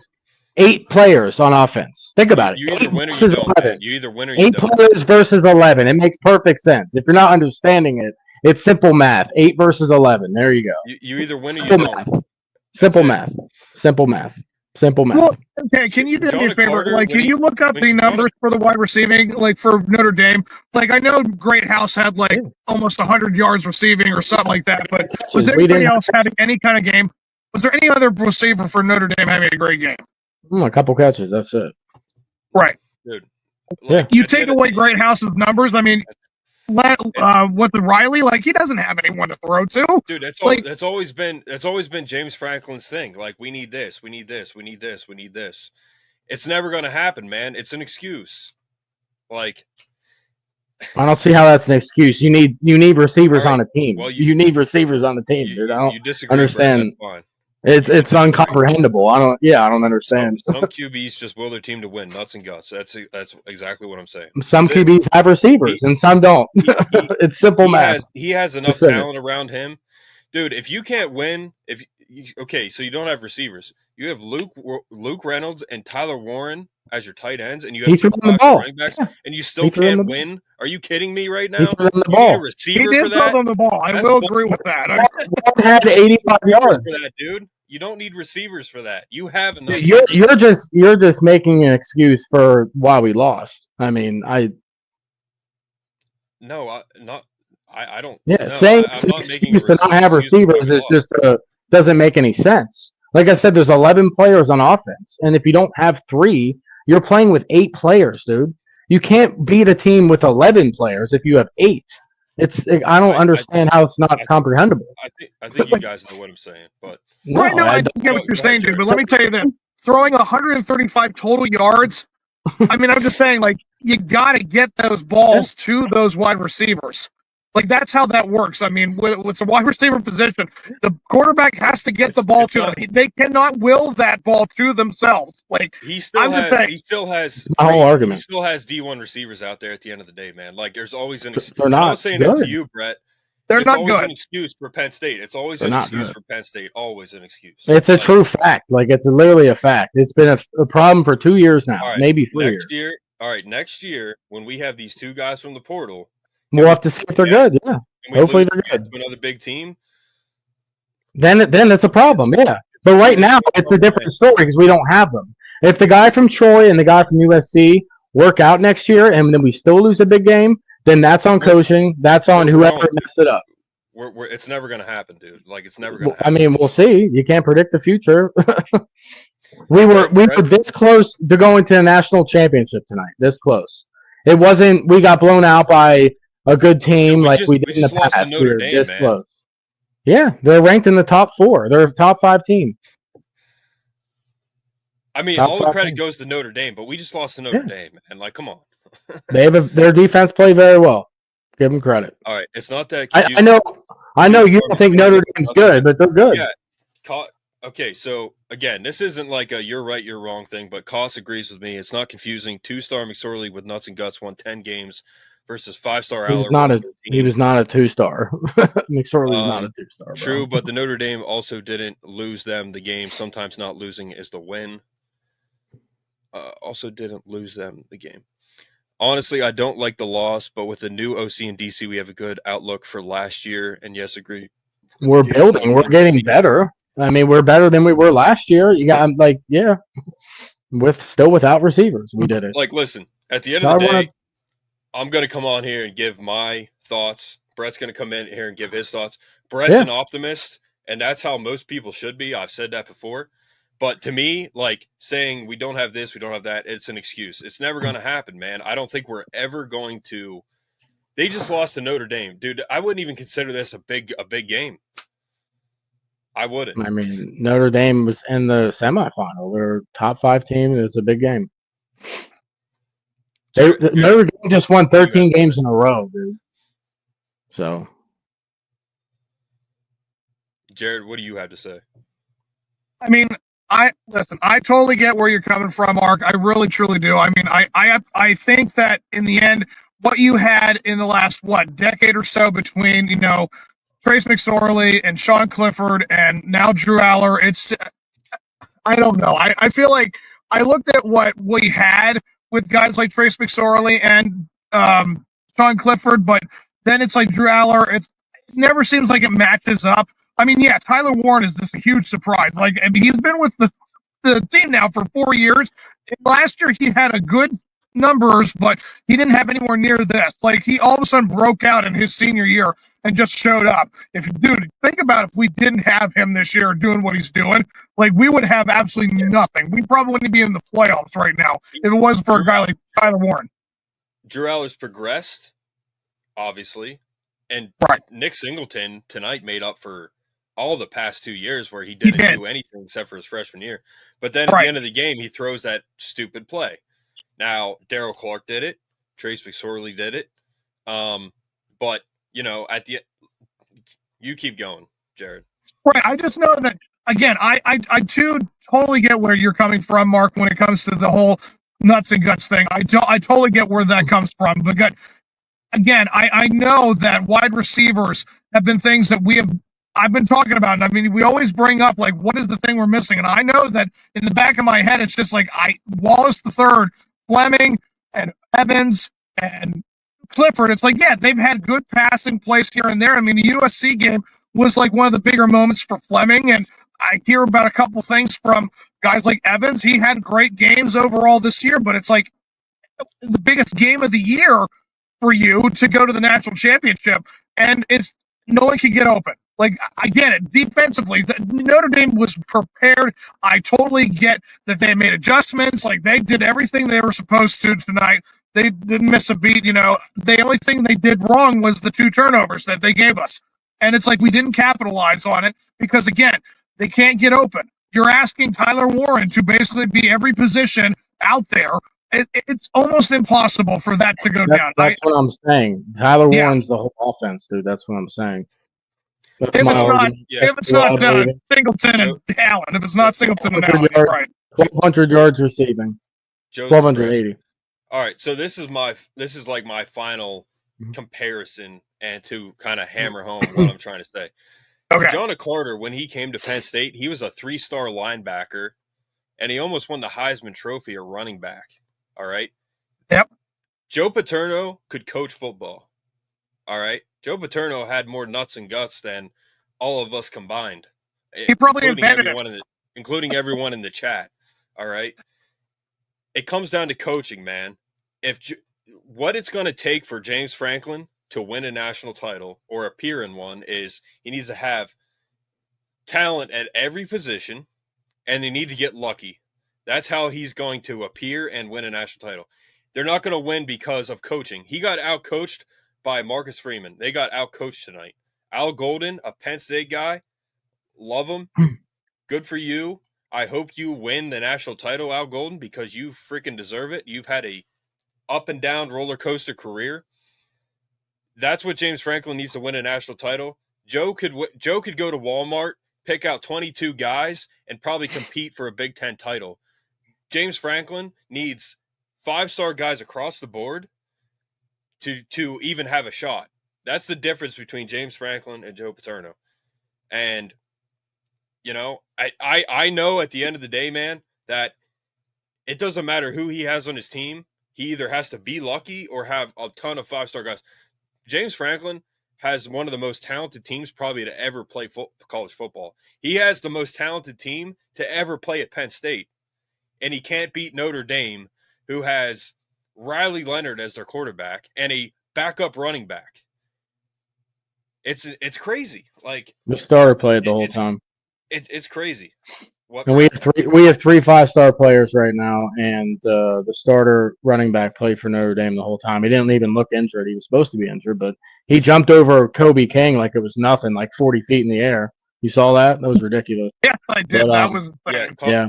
8 players on offense. Think about it. You either win or you don't. Man. You either win or you 8 don't. 8 players versus 11. It makes perfect sense. If you're not understanding it, it's simple math. 8 versus 11. There you go. You either win or you don't. Simple math. Simple math. Simple math. Well, okay, can you do me a favor? Like, can you look up the numbers for the wide receiving, like for Notre Dame? Like, I know Great House had like almost 100 yards receiving or something like that, but was anybody else having any kind of game? Was there any other receiver for Notre Dame having a great game? A couple catches, that's it. Right. Dude. Like, you take away Great House's numbers, I mean, what's the Riley? Like, he doesn't have anyone to throw to. Dude, that's always been James Franklin's thing. Like, we need this, we need this, we need this, we need this. It's never gonna happen, man. It's an excuse. Like, I don't see how that's an excuse. You need receivers on a team. Well, you need receivers on the team, dude. I don't understand. It's incomprehensible. I don't understand. Some QBs just will their team to win, nuts and guts. That's exactly what I'm saying. Some QBs have receivers and some don't. It's simple math. He has enough talent around him, dude. If you can't win, so you don't have receivers. You have Luke Reynolds and Tyler Warren as your tight ends, and you have 2 running backs, and you still can't win. Are you kidding me right now? He threw them the ball. He did throw them the ball. I will agree with that. Warren had 85 yards. For that, dude. You don't need receivers for that. You have enough. You're just making an excuse for why we lost. I mean, I don't. Yeah, no, saying it's an excuse to not have receivers is just doesn't make any sense. Like I said, there's 11 players on offense, and if you don't have 3, you're playing with 8 players, dude. You can't beat a team with 11 players if you have 8. I don't understand how it's not comprehensible. I think you guys know what I'm saying, but I get what you're saying, dude. But let me tell you this: throwing 135 total yards. I mean, I'm just saying, like, you got to get those balls to those wide receivers. Like, that's how that works. I mean, with a wide receiver position, the quarterback has to get the ball to them. They cannot will that ball to themselves. Like, he still has my whole argument. He still has D1 receivers out there at the end of the day, man. Like, there's always an excuse. They're not. I'm saying it to you, Brett. They're It's not always good. an excuse for Penn State. It's always They're an not excuse good. for Penn State. Always an excuse. It's a true fact. Like, it's literally a fact. It's been a problem for 2 years now, all right, maybe 3 years. Next year, when we have these two guys from the portal, We'll have to see if they're good. Yeah, hopefully they're good. To another big team. Then it's a problem. Yeah, but right now it's a different story because we don't have them. If the guy from Troy and the guy from USC work out next year, and then we still lose a big game, then that's on coaching. That's on whoever messed it up. It's never going to happen, dude. Like, it's never going to happen. I mean, we'll see. You can't predict the future. we were this close to going to a national championship tonight. This close. It wasn't. We got blown out by a good team we did in the past. We were this close. Yeah, they're ranked in the top 4. They're a top 5 team. I mean, all the credit goes to Notre Dame, but we just lost to Notre Dame, and like, come on. Their defense played very well. Give them credit. All right, it's not that. I know you don't think Notre Dame's good, but they're good. Yeah. Okay, so again, this isn't like a you're right, you're wrong thing, but Koss agrees with me. It's not confusing. 2-star McSorley with nuts and guts won 10 games versus 5-star Aller. He was not a 2-star. McSorley was not a 2-star. True, but the Notre Dame also didn't lose them the game. Sometimes not losing is the win. Also didn't lose them the game. Honestly, I don't like the loss, but with the new OC in DC, we have a good outlook for last year. And yes, agree. We're building. We're getting better. I mean, we're better than we were last year. You got without receivers, we did it. Like, listen, at the end of the day, I'm going to come on here and give my thoughts. Brett's going to come in here and give his thoughts. Brett's an optimist, and that's how most people should be. I've said that before. But to me, like, saying we don't have this, we don't have that, it's an excuse. It's never going to happen, man. I don't think we're ever going to. They just lost to Notre Dame. Dude, I wouldn't even consider this a big game. I wouldn't. I mean, Notre Dame was in the semifinal. They're a top 5 team. It's a big game. Notre Dame just won 13 games in a row, dude. So, Jared, what do you have to say? I mean, I totally get where you're coming from, Mark. I really, truly do. I mean, I think that in the end, what you had in the last decade or so between Trace McSorley and Sean Clifford and now Drew Aller, I don't know. I feel like I looked at what we had with guys like Trace McSorley and Sean Clifford, but then it's like Drew Aller. It never seems like it matches up. I mean, yeah, Tyler Warren is just a huge surprise. Like, I mean, he's been with the team now for 4 years. And last year he had a good numbers, but he didn't have anywhere near this. Like, he all of a sudden broke out in his senior year and just showed up. Dude, think about if we didn't have him this year doing what he's doing, like, we would have absolutely nothing. We probably wouldn't be in the playoffs right now if it wasn't for a guy like Tyler Warren. Drew Aller's progressed, obviously, and Nick Singleton tonight made up for all the past 2 years where he didn't do anything except for his freshman year. But then at the end of the game, he throws that stupid play. Now, Darryl Clark did it. Trace McSorley did it. But, at the end, you keep going, Jared. Right. I just know that, again, I too totally get where you're coming from, Mark, when it comes to the whole nuts and guts thing. I totally get where that comes from. But again, I know that wide receivers have been things that I've been talking about. And I mean, we always bring up, like, what is the thing we're missing? And I know that in the back of my head, it's just like Wallace III, Fleming, and Evans, and Clifford. It's like, yeah, they've had good passing plays here and there. I mean, the USC game was like one of the bigger moments for Fleming. And I hear about a couple things from guys like Evans. He had great games overall this year, but it's like the biggest game of the year for you to go to the national championship. And no one can get open. Like, I get it. Defensively, Notre Dame was prepared. I totally get that they made adjustments. Like, they did everything they were supposed to tonight. They didn't miss a beat. The only thing they did wrong was the 2 turnovers that they gave us. And it's like we didn't capitalize on it because, again, they can't get open. You're asking Tyler Warren to basically be every position out there. It's almost impossible for that to go down. That's what I'm saying. Tyler Warren's the whole offense, dude. That's what I'm saying. If it's not Singleton and Allen, if it's not Singleton and Allen, right? 1,200 yards receiving. 1,280. All right, so this is like my final comparison and to kind of hammer home what I'm trying to say. Okay. Jonah Carter, when he came to Penn State, he was a 3-star linebacker, and he almost won the Heisman Trophy at running back. All right? Yep. Joe Paterno could coach football. All right? Joe Paterno had more nuts and guts than all of us combined. He probably invented it. Including everyone in the chat. All right? It comes down to coaching, man. What it's going to take for James Franklin to win a national title or appear in one is he needs to have talent at every position, and they need to get lucky. That's how he's going to appear and win a national title. They're not going to win because of coaching. He got out-coached by Marcus Freeman. They got out-coached tonight. Al Golden, a Penn State guy, love him. Good for you. I hope you win the national title, Al Golden, because you freaking deserve it. You've had a up and down roller coaster career. That's what James Franklin needs to win a national title. Joe could go to Walmart, pick out 22 guys, and probably compete for a Big Ten title. James Franklin needs 5-star guys across the board to even have a shot. That's the difference between James Franklin and Joe Paterno. And, you know, I know at the end of the day, man, that it doesn't matter who he has on his team. He either has to be lucky or have a ton of 5-star guys. James Franklin has one of the most talented teams probably to ever play college football. He has the most talented team to ever play at Penn State. And he can't beat Notre Dame, who has Riley Leonard as their quarterback and a backup running back. It's crazy. Like the starter played the whole time. It's crazy. And we have 3 5-star players right now, and the starter running back played for Notre Dame the whole time. He didn't even look injured. He was supposed to be injured, but he jumped over Kobe King like it was nothing, like 40 feet in the air. You saw that? That was ridiculous. Yeah, I did. But, that was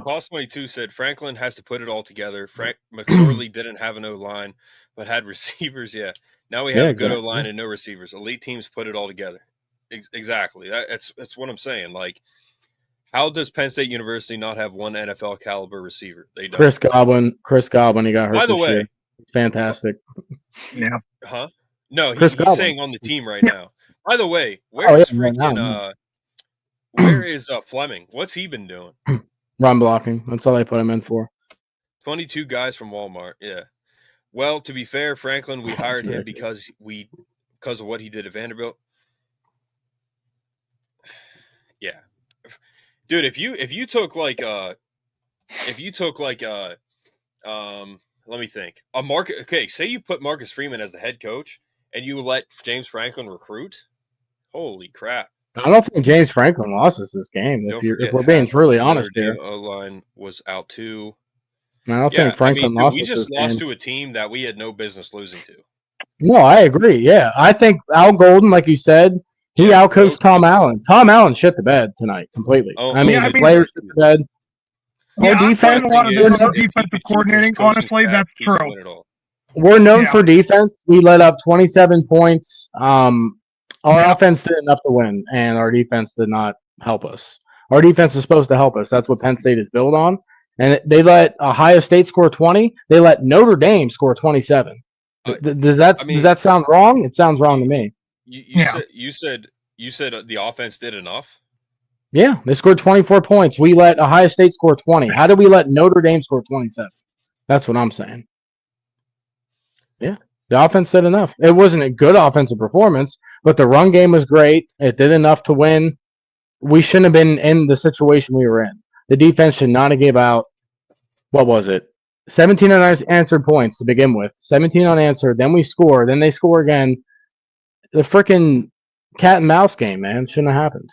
Cost 22 said Franklin has to put it all together. McSorley didn't have an O-line, but had receivers. Yeah, now we have a good O-line and no receivers. Elite teams put it all together. Exactly. That's what I'm saying. Like, how does Penn State University not have one NFL caliber receiver? They don't. Chris Godwin, he got hurt. By the way, year. Fantastic. Yeah. Huh? No, he's Godwin. saying on the team right now. By the way, where is Fleming? What's he been doing? Run blocking. That's all they put him in for. 22 guys from Walmart. Yeah. Well, to be fair, Franklin, we hired him because of what he did at Vanderbilt. Yeah. Dude, if you took let me think. Say you put Marcus Freeman as the head coach and you let James Franklin recruit. Holy crap. I don't think James Franklin lost us this game. If we're being truly honest here, O-line was out too. I don't think Franklin lost. We just lost to a team that we had no business losing to. No, I agree. Yeah, I think Al Golden, like you said, he outcoached Tom Allen. Tom Allen shit the bed tonight completely. The players shit the bed. Yeah, defense. A lot of this defensive coordinating. Honestly, that's true. We're known for defense. We let up 27 points. Our offense did enough to win, and our defense did not help us. Our defense is supposed to help us. That's what Penn State is built on. And they let Ohio State score 20. They let Notre Dame score 27. Does that sound wrong? It sounds wrong to me. You said the offense did enough? Yeah, they scored 24 points. We let Ohio State score 20. How did we let Notre Dame score 27? That's what I'm saying. Yeah. The offense did enough. It wasn't a good offensive performance, but the run game was great. It did enough to win. We shouldn't have been in the situation we were in. The defense should not have gave out, 17 unanswered points to begin with. 17 unanswered. Then we score. Then they score again. The freaking cat and mouse game, man. Shouldn't have happened.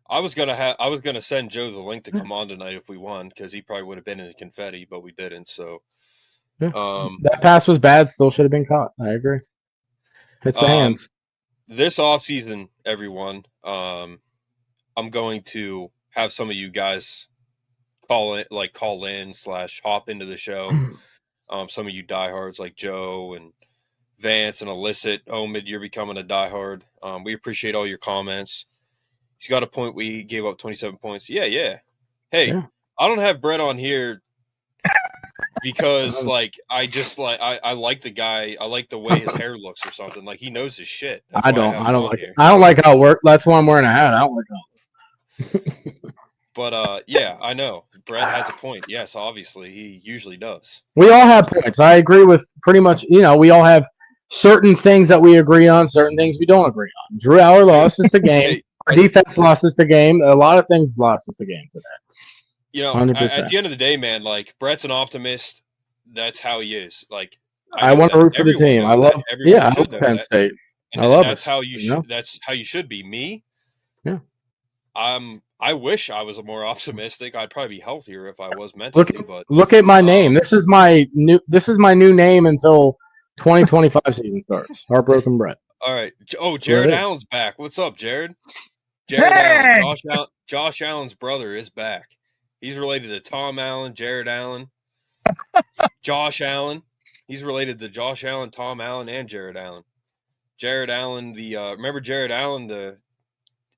I was gonna send Joe the link to come on tonight if we won, because he probably would have been in the confetti, but we didn't. So. Yeah. That pass was bad. Still should have been caught. I agree. Hits the hands. This offseason, everyone, I'm going to have some of you guys call in / hop into the show. Some of you diehards like Joe and Vance and Illicit. Omid, you're becoming a diehard. We appreciate all your comments. He's got a point. We gave up 27 points. Yeah. Hey, I don't have Brett on here because like I just like I like the guy. I like the way his hair looks or something. Like he knows his shit. That's why I have him on here. I don't like how it works. That's why I'm wearing a hat. I don't like how. But yeah, I know Brett has a point. Yes, obviously he usually does. We all have points. I agree with pretty much. We all have certain things that we agree on, certain things we don't agree on. Drew Aller lost us the game. Hey, Our defense lost us the game. A lot of things lost us the game today. At the end of the day, man, like Brett's an optimist. That's how he is. Like I want to root for the team. I love Penn State. And I love that's it. how you should. That's how you should be. Me, yeah. I wish I was more optimistic. I'd probably be healthier if I was mentally. Look at my name. This is my new name until 2025 season starts. Heartbroken Brett. All right. Oh, Jared Allen's back. What's up, Jared? Jared Allen. Josh Allen's brother is back. He's related to Tom Allen, Jared Allen, Josh Allen. He's related to Josh Allen, Tom Allen, and Jared Allen. Jared Allen, remember Jared Allen, the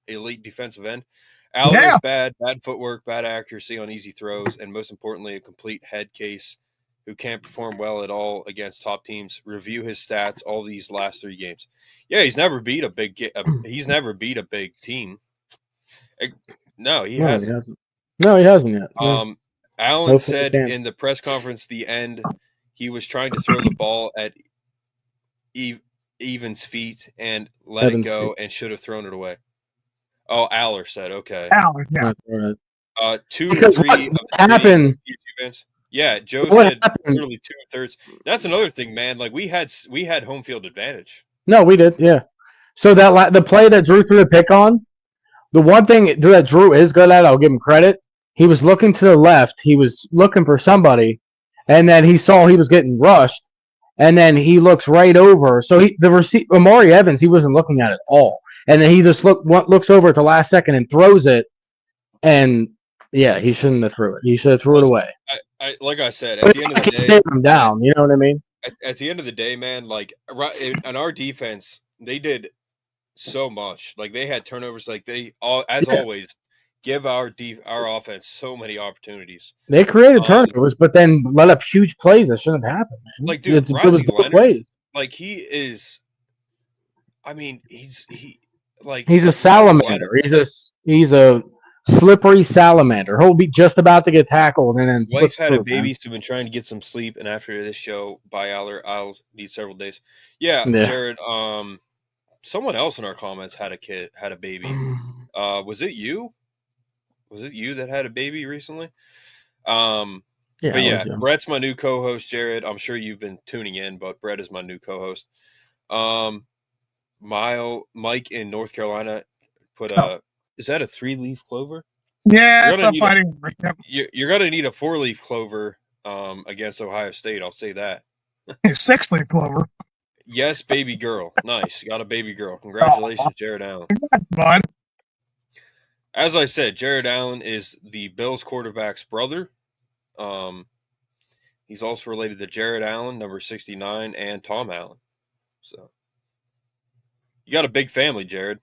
elite defensive end? Allen is bad footwork, bad accuracy on easy throws, and most importantly, a complete head case who can't perform well at all against top teams. Review his stats all these last 3 games. Yeah, he's never beat a big team. No, he hasn't. No, he hasn't yet. Allen said in the press conference the end he was trying to throw the ball at Evans' feet and let it go and should have thrown it away. Oh, Aller said, okay. Aller, yeah. 2 to 3 happened. Yeah, Joe said literally 2/3. That's another thing, man. Like we had home field advantage. No, we did, yeah. So the play that Drew threw the pick on, the one thing that Drew is good at, I'll give him credit. He was looking to the left. He was looking for somebody, and then he saw he was getting rushed, and then he looks right over. So Amari Evans, he wasn't looking at it all, and then he just looks over at the last second and throws it, and yeah, he shouldn't have threw it. He should have threw it away. Like I said, at the end of the day, stay him down. You know what I mean? At the end of the day, man, like on our defense, they did so much. Like they had turnovers. Like always, give our offense so many opportunities. They created turnovers, but then let up huge plays that shouldn't have happened, man. Like, dude, Riley Leonard, like he is. I mean, he's a salamander. He's a slippery salamander. He'll be just about to get tackled and then. Wife had a baby, so been trying to get some sleep. And after this show by Aller, I'll need several days. Yeah, Jared. Someone else in our comments had a baby. Was it you? Was it you that had a baby recently? But yeah, Brett's my new co-host, Jared. I'm sure you've been tuning in, but Brett is my new co-host. Mike in North Carolina put is that a 3-leaf clover? Yeah, you're gonna need a 4-leaf clover against Ohio State. I'll say that. 6-leaf clover. Yes, baby girl. Nice. Got a baby girl. Congratulations, Jared Allen. Fun. As I said, Jared Allen is the Bills quarterback's brother. He's also related to Jared Allen, number 69, and Tom Allen. So you got a big family, Jared.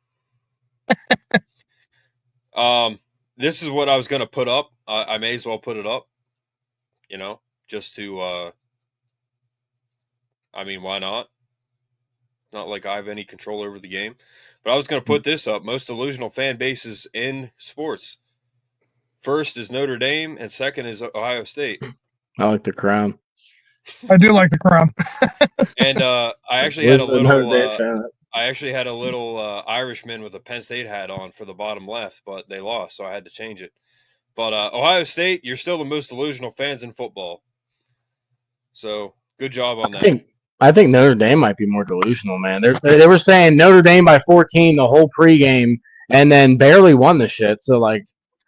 This is what I was going to put up. I may as well put it up, just to, why not? Not like I have any control over the game. But I was going to put this up. Most delusional fan bases in sports. First is Notre Dame, and second is Ohio State. I like the crown. I do like the crown. And I actually had a little Irishman with a Penn State hat on for the bottom left, but they lost, so I had to change it. But Ohio State, you're still the most delusional fans in football. So good job on that. I think Notre Dame might be more delusional, man. They were saying Notre Dame by 14 the whole pregame and then barely won the shit. So,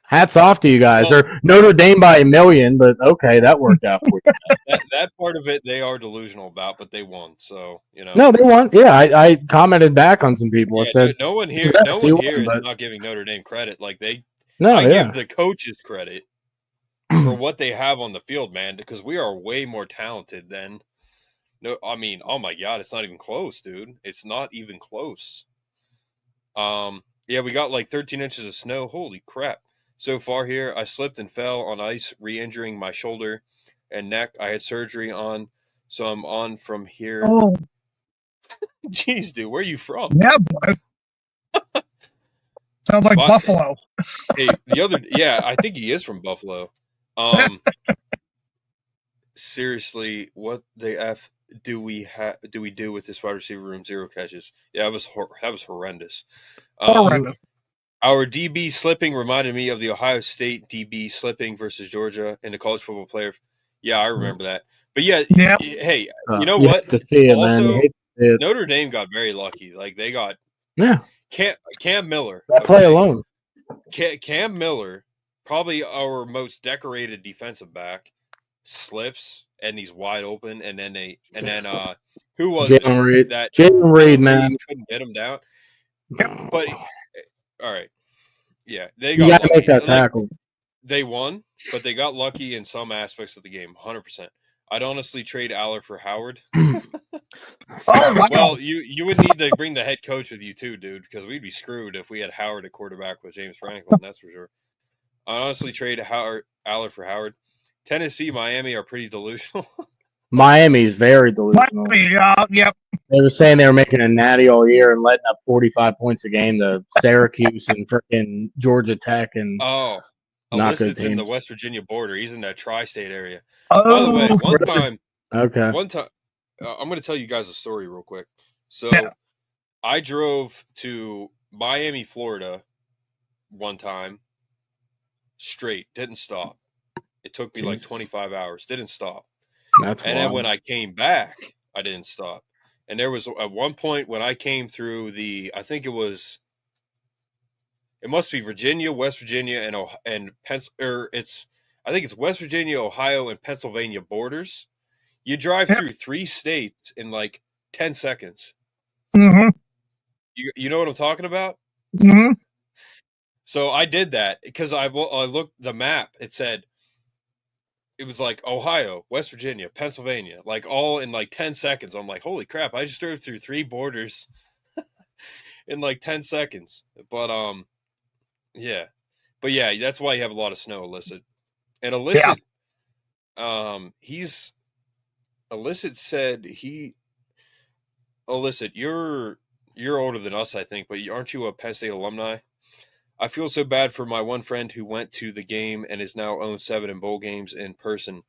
hats off to you guys. Or Notre Dame by 1 million, but okay, that worked out for you. that part of it they are delusional about, but they won. So, No, they won. Yeah, I commented back on some people. I said no one here is not giving Notre Dame credit. Like I give the coaches credit for what they have on the field, man, because we are way more talented than. No, oh my God, it's not even close, dude. It's not even close. Yeah, we got 13 inches of snow. Holy crap. So far here, I slipped and fell on ice, re-injuring my shoulder. and neck. I had surgery on, so I'm on from here. Oh, Jeez, dude, where are you from? yeah, boy. Sounds like Buffalo. Hey, I think he is from Buffalo. Seriously, what the F do we do with this wide receiver room? 0 catches. Yeah, that was horrendous. Horrendous. Our DB slipping reminded me of the Ohio State DB slipping versus Georgia in the college football player. Yeah, I remember that. But yeah, hey, you know what? To see it, also, man. It. Notre Dame got very lucky. Like they got Cam Miller. That play alone. Cam Miller, probably our most decorated defensive back, slips and he's wide open, and then who was Jalen Reed. That Jalen Reed, man, couldn't get him down. But all right, yeah, they got. You got to make that tackle. They won, but they got lucky in some aspects of the game. 100%. I'd honestly trade Aller for Howard. Well, you would need to bring the head coach with you too, dude, because we'd be screwed if we had Howard at quarterback with James Franklin. That's for sure. I honestly trade Aller for Howard. Tennessee, Miami are pretty delusional. Miami is very delusional. Yep. They were saying they were making a natty all year and letting up 45 points a game to Syracuse and freaking Georgia Tech and Illicit's in the West Virginia border. He's in that tri-state area. By the way, one time, I'm going to tell you guys a story real quick. So, I drove to Miami, Florida, one time, straight, didn't stop. It took me like 25 hours, didn't stop. Then when I came back, I didn't stop. And there was at one point when I came through I think it must be Virginia, West Virginia, and I think it's West Virginia, Ohio, and Pennsylvania borders. You drive through 3 states in like 10 seconds. Mm-hmm. You know what I'm talking about? Mm-hmm. So I did that because I looked the map. It said it was like Ohio, West Virginia, Pennsylvania, like all in like 10 seconds. I'm like, holy crap! I just drove through 3 borders in like 10 seconds. But that's why you have a lot of snow, Illicit. And Illicit, Illicit said Illicit, you're older than us, I think, but aren't you a Penn State alumni? I feel so bad for my one friend who went to the game and is now 0-7 in bowl games in person.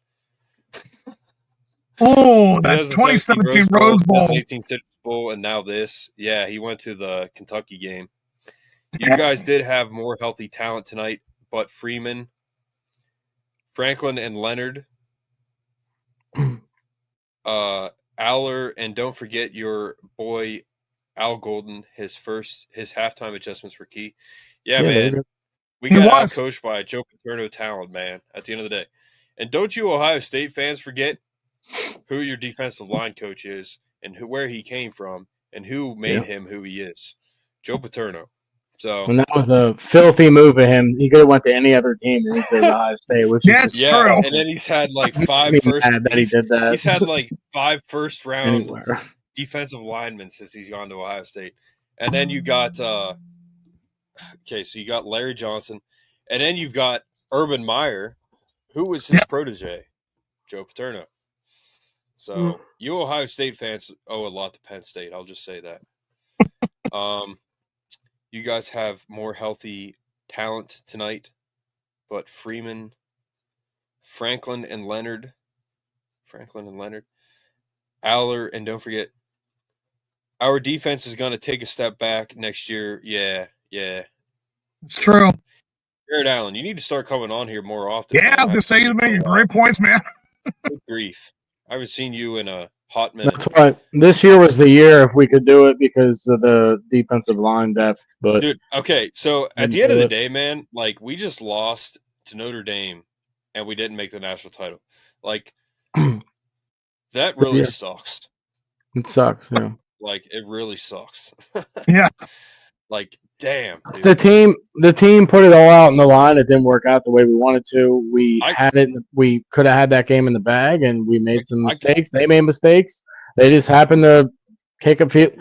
Oh, that 2017 Rose Bowl. 2018 Citrus Bowl, and now this. Yeah, he went to the Kentucky game. You guys did have more healthy talent tonight, but Freeman, Franklin, and Leonard, Aller, and don't forget your boy Al Golden. His halftime adjustments were key. Yeah, man. We got outcoached by a Joe Paterno talent, man, at the end of the day. And don't you Ohio State fans forget who your defensive line coach is and where he came from and who made him who he is. Joe Paterno. So, and that was a filthy move of him. He could have went to any other team instead of Ohio State, which is true. And then he's had like 5 He's had like 5 first round defensive linemen since he's gone to Ohio State. And then you got so you got Larry Johnson, and then you've got Urban Meyer, who was his protege, Joe Paterno. So you Ohio State fans owe a lot to Penn State. I'll just say that. You guys have more healthy talent tonight, but Freeman, Franklin and Leonard, Aller, and don't forget, our defense is going to take a step back next year. Yeah. It's true. Jared Allen, you need to start coming on here more often. Yeah, I was going to say you're making great points, man. Good grief. I haven't seen you in a hot minute. That's right. This year was the year if we could do it because of the defensive line depth. But dude, okay, so at the end of the day, man, like we just lost to Notre Dame and we didn't make the national title. Like that really sucks. It sucks, yeah. Like it really sucks. Yeah. Like damn, dude. The team put it all out in the line. It didn't work out the way we wanted to. We could have had that game in the bag, and we made some mistakes. They made mistakes. They just happened to kick a few.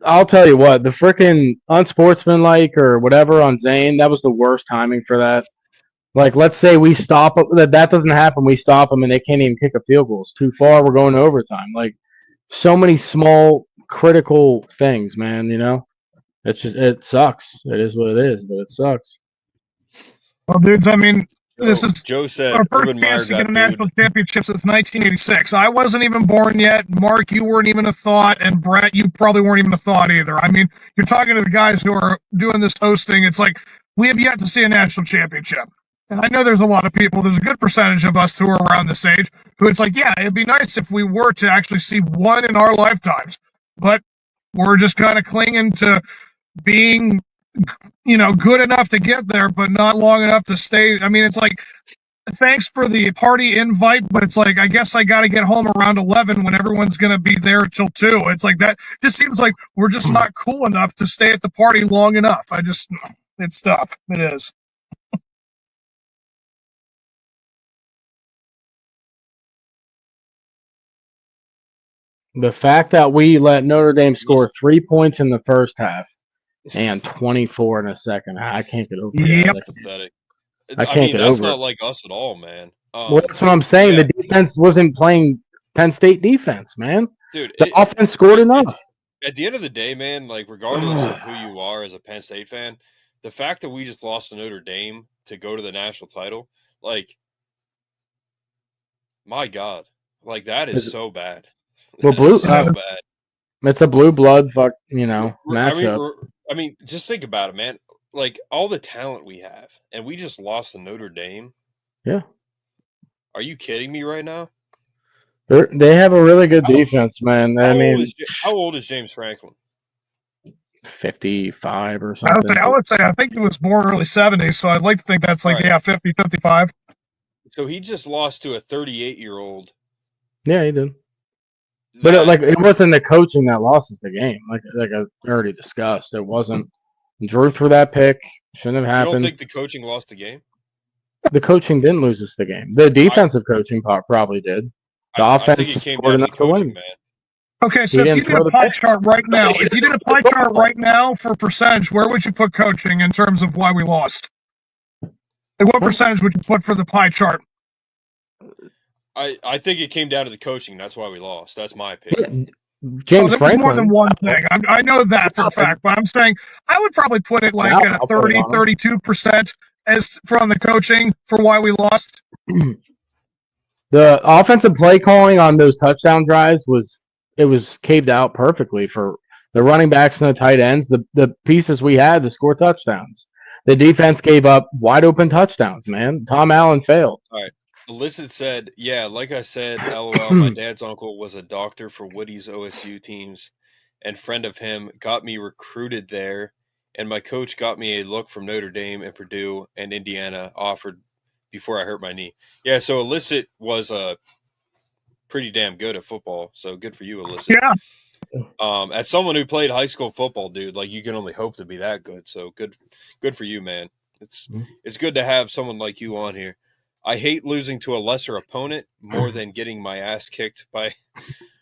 I'll tell you what, the freaking unsportsmanlike or whatever on Zane, that was the worst timing for that. Like, let's say we stop that doesn't happen. We stop them and they can't even kick a field goal. It's too far. We're going to overtime. Like, so many small critical things, man. It sucks. It is what it is, but it sucks. Well, dudes, I mean, this is Joe said our first Urban Meyer chance to get got a national booed. championship since 1986. I wasn't even born yet. Mark, you weren't even a thought, and Brett, you probably weren't even a thought either. I mean, you're talking to the guys who are doing this hosting. It's like we have yet to see a national championship. And I know there's a lot of people, there's a good percentage of us who are around this age who it's like, yeah, it'd be nice if we were to actually see one in our lifetimes. But we're just kind of clinging to being, good enough to get there, but not long enough to stay. I mean, it's like, thanks for the party invite, but it's like, I guess I got to get home around 11 when everyone's going to be there till 2. It's like that just seems like we're just not cool enough to stay at the party long enough. It's tough. It is. The fact that we let Notre Dame score 3 points in the first half and 24 in the second, I can't get over Yep. that. That's pathetic. I can't get that's over not it. like us at all, man. Well, that's what I'm saying. Yeah. The defense wasn't playing Penn State defense, man. Dude, The offense scored enough. At the end of the day, man, like regardless of who you are as a Penn State fan, the fact that we just lost to Notre Dame to go to the national title, like, my God, like that is so bad. Well, blue, so bad. It's a blue blood matchup. I mean, just think about it, man. Like all the talent we have, and we just lost to Notre Dame. Yeah. Are you kidding me right now? They have a really good defense, man. How old is James Franklin? 55 or something. I would say, I think he was born early 70s, so I'd like to think that's like, 50, 55. So he just lost to a 38-year-old. Yeah, he did. But it wasn't the coaching that lost us the game. Like I already discussed, it wasn't. Drew threw that pick. Shouldn't have happened. You don't think the coaching lost the game? The coaching didn't lose us the game. The defensive coaching probably did. The offense I think it came down to the coaching, man. Okay, so if you did a pie chart right now, for percentage, where would you put coaching in terms of why we lost? Like what percentage would you put for the pie chart? I think it came down to the coaching. That's why we lost. That's my opinion. James Franklin. More than one thing. I know that for a fact, but I'm saying I would probably put it like at 30, 32% as from the coaching for why we lost. The offensive play calling on those touchdown drives was caved out perfectly for the running backs and the tight ends, the pieces we had to score touchdowns. The defense gave up wide open touchdowns, man. Tom Allen failed. All right. Illicit said, yeah, like I said, LOL, my dad's uncle was a doctor for Woody's OSU teams, and friend of him got me recruited there, and my coach got me a look from Notre Dame and Purdue and Indiana offered before I hurt my knee. Yeah, so Illicit was pretty damn good at football, so good for you, Illicit. Yeah. As someone who played high school football, dude, like you can only hope to be that good, so good for you, man. It's good to have someone like you on here. I hate losing to a lesser opponent more than getting my ass kicked by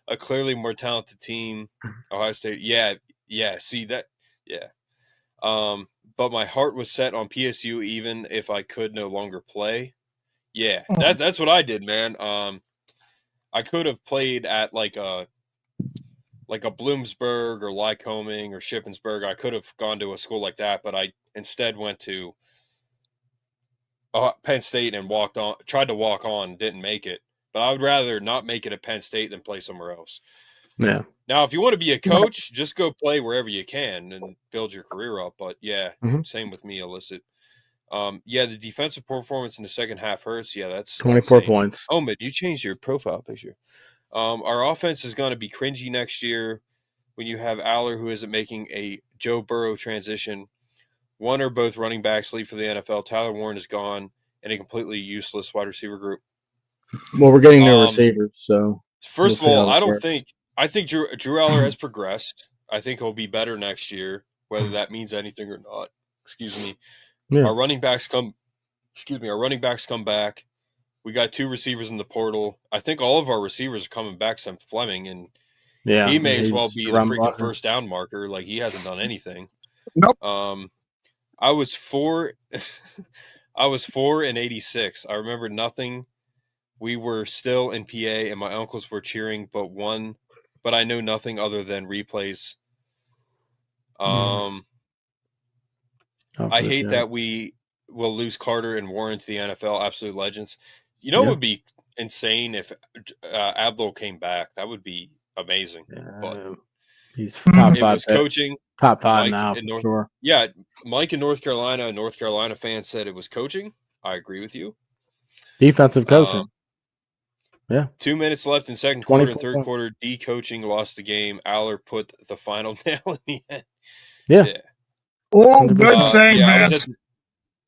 a clearly more talented team. Ohio State. Yeah. See that? Yeah. But my heart was set on PSU even if I could no longer play. Yeah. That's what I did, man. I could have played at like a Bloomsburg or Lycoming or Shippensburg. I could have gone to a school like that, but I instead went to Penn State and tried to walk on, didn't make it. But I would rather not make it at Penn State than play somewhere else. Yeah. Now, if you want to be a coach, just go play wherever you can and build your career up. But yeah, same with me, Illicit. Yeah, the defensive performance in the second half hurts. Yeah, that's 24 insane. points. Oh, man, you changed your profile picture. Our offense is going to be cringy next year when you have Aller, who isn't making a Joe Burrow transition. One or both running backs leave for the NFL. Tyler Warren is gone, and a completely useless wide receiver group. Well, we're getting new receivers, so. First of all, I think Drew Aller has progressed. I think he'll be better next year, whether that means anything or not. Excuse me. Yeah. Our running backs come back. We got 2 receivers in the portal. I think all of our receivers are coming back. Sam Fleming, and he may as well be the freaking first down marker. Like he hasn't done anything. Nope. I was 4 I was 4 in 86. I remember nothing. We were still in PA, and my uncles were cheering, but I know nothing other than replays. I hate that we will lose Carter and Warren to the NFL, absolute legends. You know, it would be insane if Abdul came back. That would be amazing. But he's top it five. was coaching. Top five Mike now, for sure. Yeah, Mike in North Carolina, a North Carolina fan, said it was coaching. I agree with you. Defensive coaching. 2 minutes left in second quarter and third quarter. D coaching lost the game. Aller put the final nail in the end. Yeah. Oh, good saying, Vince.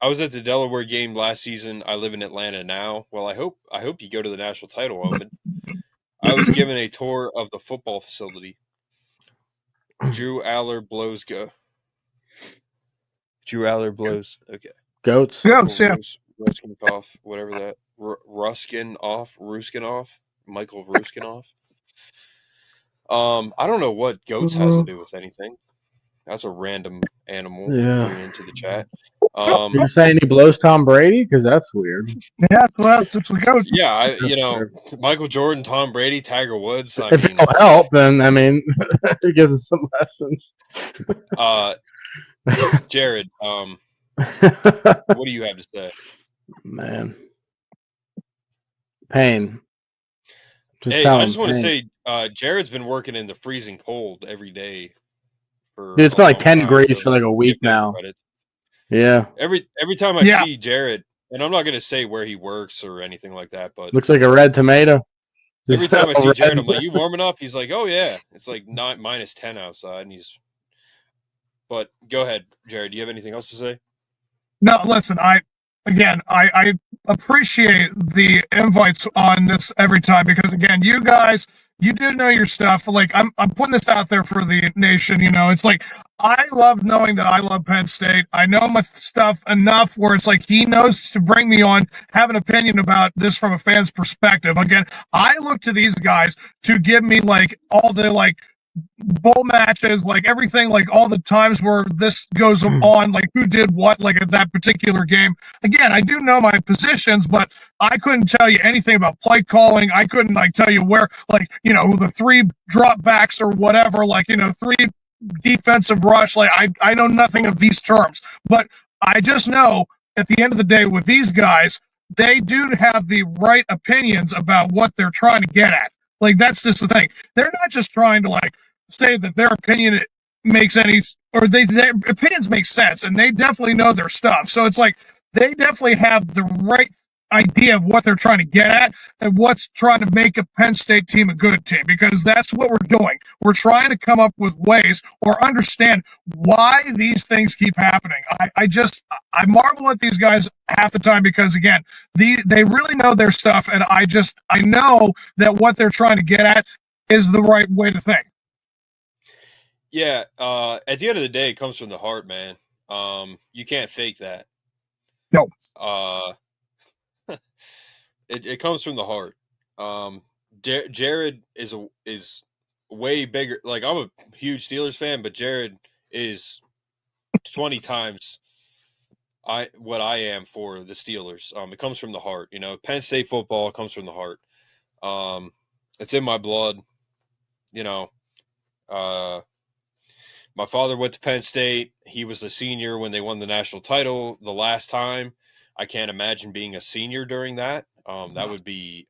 I was at the Delaware game last season. I live in Atlanta now. Well, I hope you go to the national title moment. I was given a tour of the football facility. Drew Aller blows go. Drew Aller blows. Okay. Goats. Ruskinoff, whatever that. Ruskinoff. Michael Ruskinoff. I don't know what goats has to do with anything. That's a random animal coming into the chat. You're saying he blows Tom Brady? Because that's weird. Yeah, well, it's a goat. Yeah, Michael Jordan, Tom Brady, Tiger Woods. If it'll help, then it gives us some lessons. Jared, what do you have to say? Man, pain. I just want to say, Jared's been working in the freezing cold every day. Dude, it's been like 10 degrees for like a week now. Credit. Yeah. Every time I see Jared, and I'm not going to say where he works or anything like that, but looks like a red tomato. Every time I see Jared, I'm like, "You warm enough?" He's like, "Oh yeah." It's like minus 10 outside, and he's. But go ahead, Jared. Do you have anything else to say? No, listen. I appreciate the invites on this every time because again, you guys, you do know your stuff. Like I'm putting this out there for the nation. It's like I love knowing that I love Penn State. I know my stuff enough where it's like he knows to bring me on, have an opinion about this from a fan's perspective. Again, I look to these guys to give me like all the like bowl matches, like everything, like all the times where this goes on, like who did what, like at that particular game. Again, I do know my positions, but I couldn't tell you anything about play calling. I couldn't like tell you where, like, the 3 drop backs or whatever, like, 3 defensive rush. Like I know nothing of these terms, but I just know at the end of the day with these guys, they do have the right opinions about what they're trying to get at. Like, that's just the thing. They're not just trying to, like, say that their opinion makes any, or their opinions make sense, and they definitely know their stuff. So it's like, they definitely have the right idea of what they're trying to get at and what's trying to make a Penn State team a good team, because that's what we're doing. We're trying to come up with ways or understand why these things keep happening. I marvel at these guys half the time because, again, they really know their stuff, and I know that what they're trying to get at is the right way to think. Yeah, at the end of the day, it comes from the heart, man. You can't fake that. No. It comes from the heart. Jared is way bigger. Like, I'm a huge Steelers fan, but Jared is 20 times what I am for the Steelers. It comes from the heart. Penn State football comes from the heart. It's in my blood. My father went to Penn State. He was a senior when they won the national title the last time. I can't imagine being a senior during that. That would be,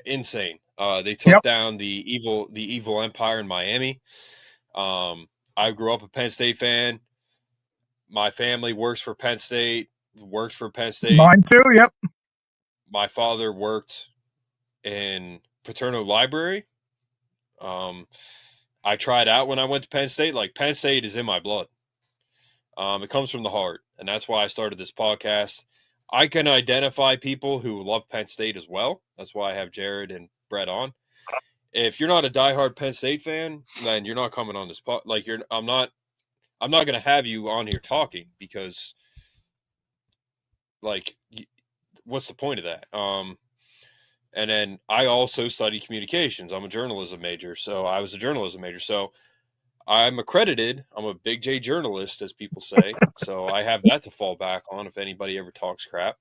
insane. They took down the evil empire in Miami. I grew up a Penn State fan. My family works for Penn State. Mine too. Yep. My father worked in Paterno Library. I tried out when I went to Penn State. Like, Penn State is in my blood. It comes from the heart, and that's why I started this podcast. I can identify people who love Penn State as well. That's why I have Jared and Brett on. If you're not a diehard Penn State fan, then you're not coming on this pod. Like, I'm not going to have you on here talking because, like, what's the point of that? And then I also study communications. I'm a journalism major, so I was a journalism major. So I'm accredited. I'm a big J journalist, as people say. So I have that to fall back on if anybody ever talks crap.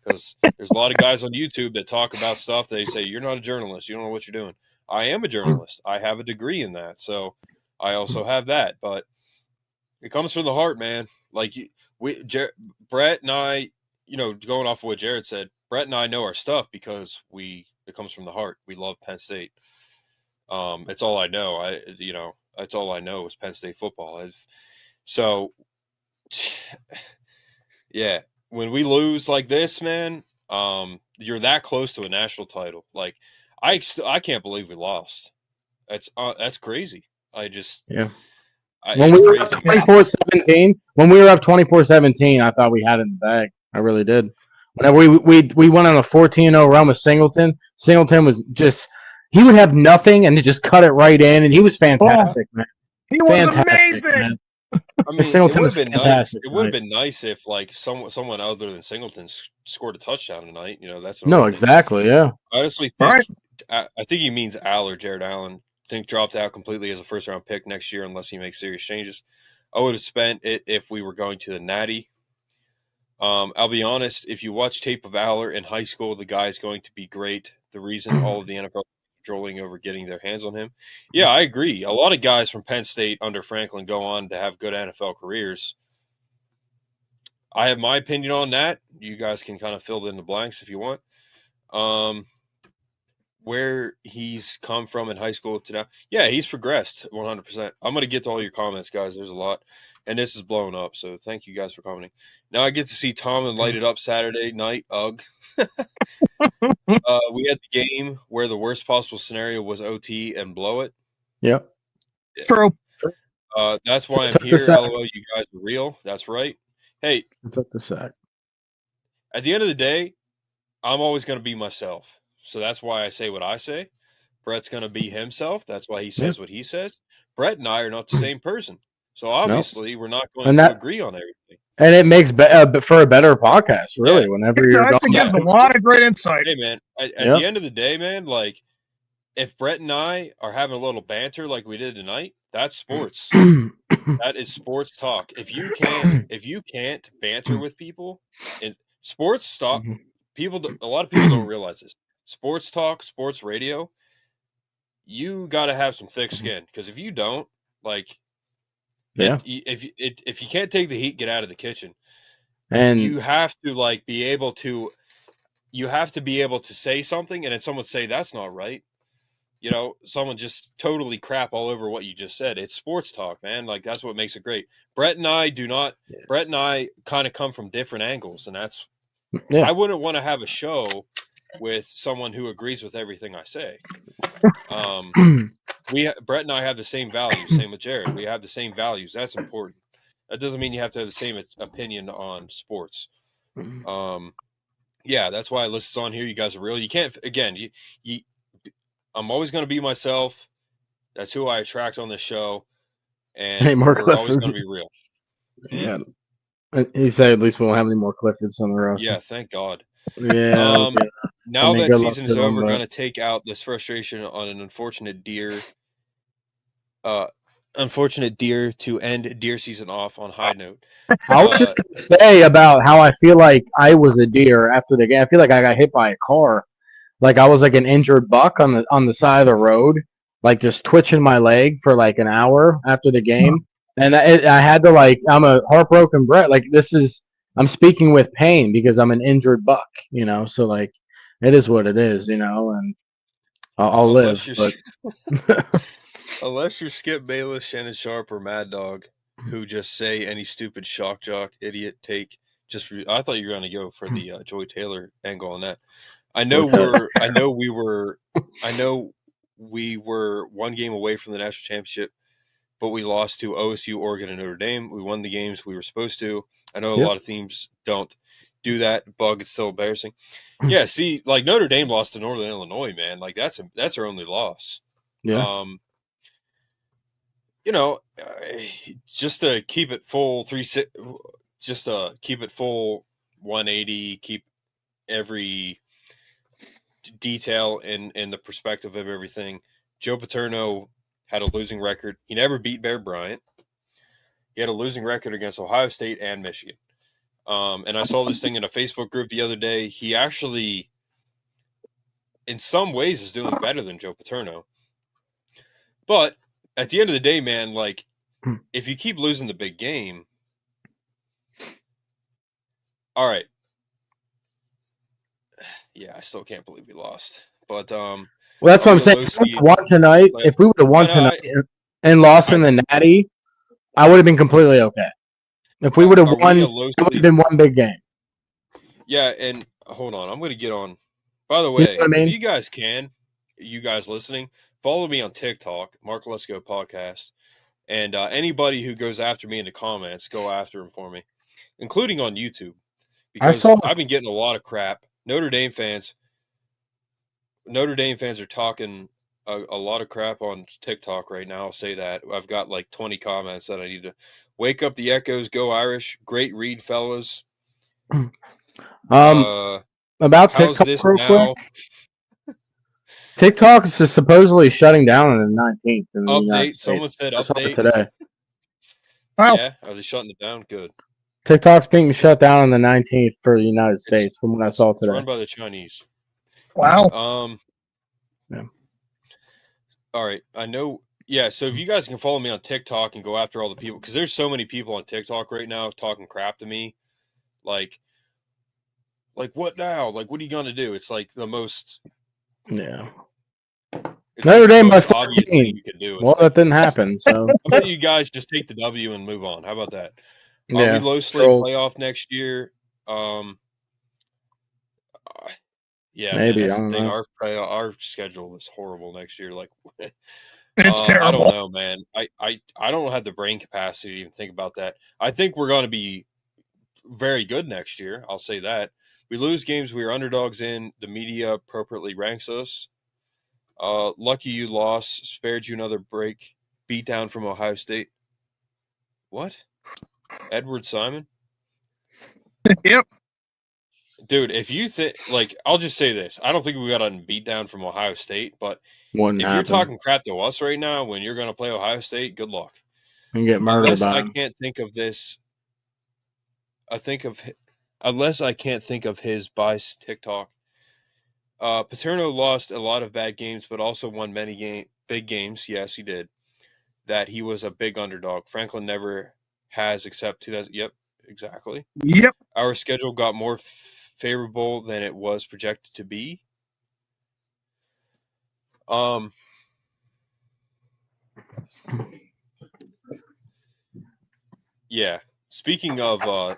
Because there's a lot of guys on YouTube that talk about stuff. They say, you're not a journalist. You don't know what you're doing. I am a journalist. I have a degree in that. So I also have that. But it comes from the heart, man. Like Brett and I, going off of what Jared said, Brett and I know our stuff because it comes from the heart. We love Penn State. It's all I know. That's all I know is Penn State football. So, yeah, when we lose like this, man, you're that close to a national title. Like, I can't believe we lost. That's crazy. Yeah. When It's we were crazy. up 24-17, I thought we had it in the bag. I really did. Whenever we went on a 14-0 run with Singleton was just he would have nothing and just cut it right in, and he was fantastic, man. He was amazing. Man. I mean, Singleton it would have been nice. fantastic It would have been nice if like someone other than Singleton scored a touchdown tonight. That's No, thing. exactly, yeah. I honestly think I think he means Al or Jared Allen. I think dropped out completely as a first round pick next year unless he makes serious changes. I would have spent it if we were going to the Natty. I'll be honest, if you watch tape of Aller in high school, the guy's going to be great. The reason all of the NFL drooling over getting their hands on him. Yeah, I agree. A lot of guys from Penn State under Franklin go on to have good NFL careers. I have my opinion on that. You guys can kind of fill in the blanks if you want. Where he's come from in high school to now. Yeah, he's progressed 100%. I'm going to get to all your comments, guys. There's a lot. And this is blowing up, so thank you guys for commenting. Now I get to see Tomlin light it up Saturday night. Ugh. We had the game where the worst possible scenario was OT and blow it. Yep. Yeah. True. That's why I'm here. LOL, you guys are real. That's right. Hey, took the sack. At the end of the day, I'm always going to be myself. So that's why I say what I say. Brett's going to be himself. That's why he says what he says. Brett and I are not the same person. So obviously, we're not going to agree on everything. And it makes for a better podcast, really, whenever you're going. Gives a lot of great insight. Hey, man, at the end of the day, man, like, if Brett and I are having a little banter like we did tonight, that's sports. That is sports talk. If you can't banter with people, in sports talk, a lot of people don't realize this. Sports talk, sports radio, you got to have some thick skin, because if you don't, like, if you can't take the heat, get out of the kitchen. And you have to be able to say something, and then someone say that's not right. Someone just totally crap all over what you just said. It's sports talk, man. Like, that's what makes it great. Brett and I kind of come from different angles, and that's I wouldn't want to have a show with someone who agrees with everything I say. Brett and I have the same values. Same with Jared. We have the same values. That's important. That doesn't mean you have to have the same opinion on sports. That's why I list on here. You guys are real. You can't, again, I'm always going to be myself. That's who I attract on this show. And we're always going to be real. Yeah. He said at least we won't have any more Cliffords on the roster. Yeah, thank God. Yeah. Now that season is over, we're going to take out this frustration on an unfortunate deer to end deer season off on high note. I was just going to say about how I feel like I was a deer after the game. I feel like I got hit by a car. Like I was like an injured buck on the side of the road, like just twitching my leg for like an hour after the game. And I had to I'm a heartbroken Brett. Like I'm speaking with pain because I'm an injured buck, so like it is what it is, and I'll live. Unless you're Skip Bayless, Shannon Sharp, or Mad Dog, who just say any stupid shock jock, idiot take just for. I thought you were going to go for the Joy Taylor angle on that. I know we were one game away from the national championship, but we lost to OSU, Oregon, and Notre Dame. We won the games we were supposed to. I know a lot of teams don't do that. Bug, it's still embarrassing. Yeah, see, like Notre Dame lost to Northern Illinois, man. Like that's our only loss. Yeah. Just to keep it full 180, keep every detail in the perspective of everything. Joe Paterno had a losing record. He never beat Bear Bryant. He had a losing record against Ohio State and Michigan. And I saw this thing in a Facebook group the other day. He actually, in some ways, is doing better than Joe Paterno. But at the end of the day, man, like, if you keep losing the big game, all right. Yeah, I still can't believe we lost. But well, that's what I'm saying. If we would have won tonight and lost in the Natty, I would have been completely okay. If we would have won, it would have been one big game. Yeah, and hold on, I'm going to get on. By the way, if you guys can, you guys listening, follow me on TikTok, Mark Lesko Podcast, and anybody who goes after me in the comments, go after him for me, including on YouTube, because I've been getting a lot of crap. Notre Dame fans are talking a lot of crap on TikTok right now. I'll say that. I've got like 20 comments that I need to wake up the Echoes, go Irish. Great read, fellas. About how's TikTok this real now? Quick. TikTok is supposedly shutting down on the 19th. In the update. United States. Someone said update today. Wow. Yeah, are they shutting it down? Good. TikTok's being shut down on the 19th for the United States, from what I saw today. It's run by the Chinese. Wow. Yeah. All right. I know. Yeah. So if you guys can follow me on TikTok and go after all the people, because there's so many people on TikTok right now talking crap to me, like what now? Like, what are you gonna do? It's like the most. Yeah. Notre Dame by 14. You could do. Well, that didn't happen. So how about you guys just take the W and move on? How about that? Yeah. We low slate playoff next year. Yeah, maybe. Man, that's the thing. Our schedule is horrible next year. Like, it's terrible. I don't know, man. I don't have the brain capacity to even think about that. I think we're going to be very good next year. I'll say that. We lose games we are underdogs in. The media appropriately ranks us. Lucky you lost. Spared you another beat down from Ohio State. What? Edward Simon? Yep. Dude, if you think, like, I'll just say this. I don't think we got a beat down from Ohio State, but you're talking crap to us right now when you're going to play Ohio State, good luck. And get murdered unless by I him. Can't think of this. Unless I can't think of his by TikTok. Paterno lost a lot of bad games, but also won many big games. Yes, he did. That he was a big underdog. Franklin never has except 2000. Yep, exactly. Yep. Our schedule got more favorable than it was projected to be. Yeah. Speaking of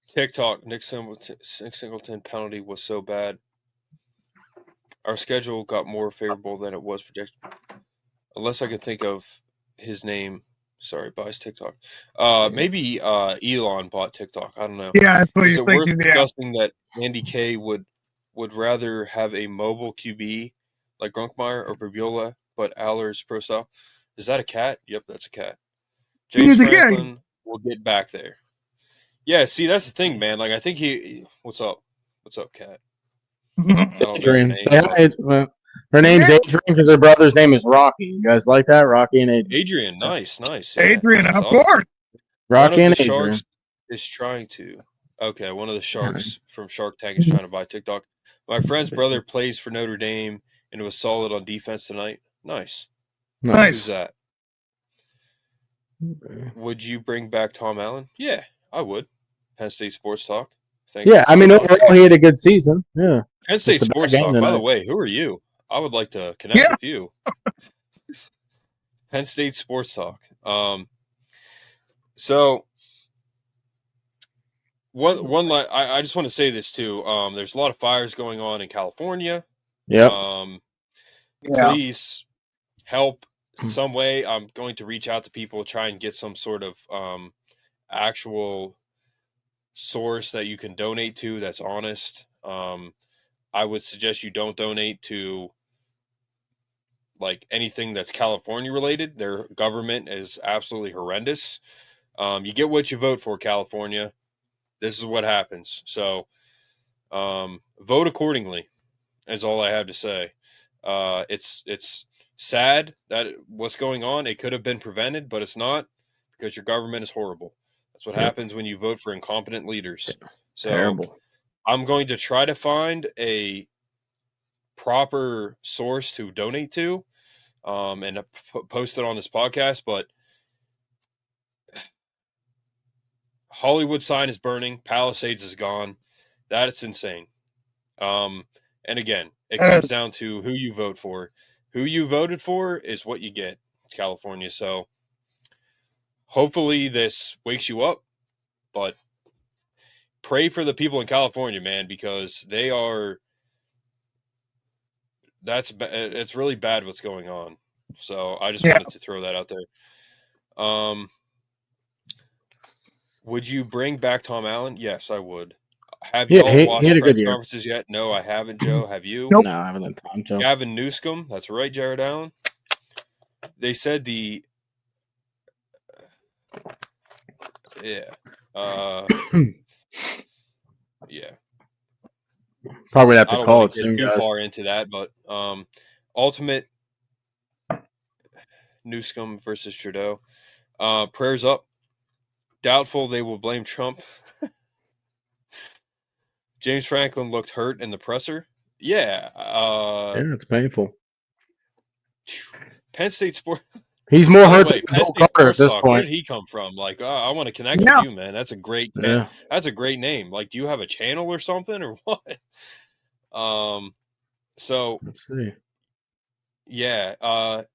TikTok, Nick Singleton penalty was so bad. Our schedule got more favorable than it was projected. Unless I could think of his name. Sorry, buys TikTok. Maybe Elon bought TikTok. I don't know. Yeah, that's what Is you're it worth thinking. discussing that Andy K would rather have a mobile QB like Grunkmeyer or Babiola, but Aller's pro style? Is that a cat? Yep, that's a cat. James Franklin will get back there. Yeah, see, that's the thing, man. Like, I think he. What's up? What's up, cat? Adrian. Her name's Adrian because her brother's name is Rocky. You guys like that? Rocky and Adrian. Adrian, nice. Yeah, Adrian, of course. Rocky and Adrian. Adrian. Sharks is trying to. Okay, one of the sharks from Shark Tank is trying to buy TikTok. My friend's brother plays for Notre Dame and was solid on defense tonight. Nice. Who's that? Would you bring back Tom Allen? Yeah, I would. Penn State Sports Talk. I mean, overall, he had a good season. Yeah. Penn State Sports Talk, by the way, who are you? I would like to connect with you. Penn State Sports Talk. So I just want to say this too. There's a lot of fires going on in California. Yeah. Please help some way. I'm going to reach out to people, try and get some sort of actual source that you can donate to that's honest. I would suggest you don't donate to like anything that's California related. Their government is absolutely horrendous. You get what you vote for, California. This is what happens. So vote accordingly is all I have to say. It's sad that what's going on. It could have been prevented, but it's not because your government is horrible. That's what happens when you vote for incompetent leaders. So Terrible. I'm going to try to find a proper source to donate to and post it on this podcast, but Hollywood sign is burning. Palisades is gone. That's insane. And again, it comes down to who you vote for. Who you voted for is what you get, California. So hopefully this wakes you up, but pray for the people in California, man, because it's really bad what's going on. So I just wanted to throw that out there. Would you bring back Tom Allen? Yes, I would. Have you all watched press conferences yet? No, I haven't, Joe. Have you? Nope. No, I haven't had time to. Gavin Newsom. That's right, Jared Allen. They said yeah. Probably have to call it soon, too guys. far into that, but ultimate Newsom versus Trudeau. Prayers up. Doubtful they will blame Trump. James Franklin looked hurt in the presser. Yeah. It's painful. Penn State Sport. He's more hurt than Penn Bill Carter at this Talk, point. where did he come from? Like, I want to connect with you, man. That's a great man. That's a great name. Like, do you have a channel or something or what? So let's see. Yeah. God.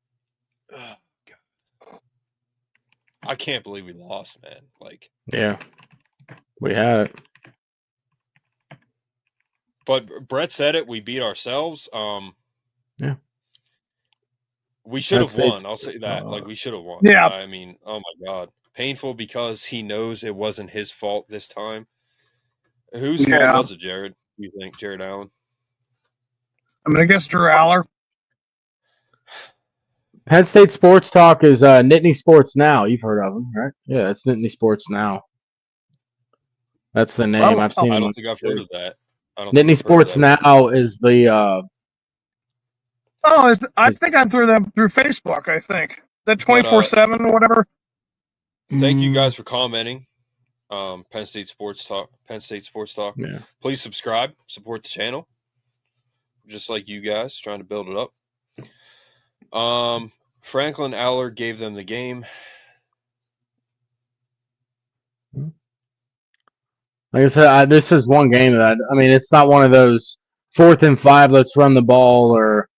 I can't believe we lost, man. Like, yeah, we had it. But Brett said it. We beat ourselves. Yeah. We should have won. I'll say that. Like, we should have won. Yeah. I mean, oh my God. Painful because he knows it wasn't his fault this time. Whose fault was it, Jared? You think, Jared Allen? I'm going to guess Drew Aller. Penn State Sports Talk is Nittany Sports Now. You've heard of them, right? Yeah, it's Nittany Sports Now. That's the name. I've seen. I don't think I've heard of that. Nittany Sports Now is the. I think I'm through them through Facebook. I think that 24/7 or whatever. Thank you guys for commenting. Penn State Sports Talk. Yeah. Please subscribe, support the channel. Just like you guys, trying to build it up. Franklin Aller gave them the game. Like I said, this is one game that I mean, it's not one of those 4th and 5. Let's run the ball, or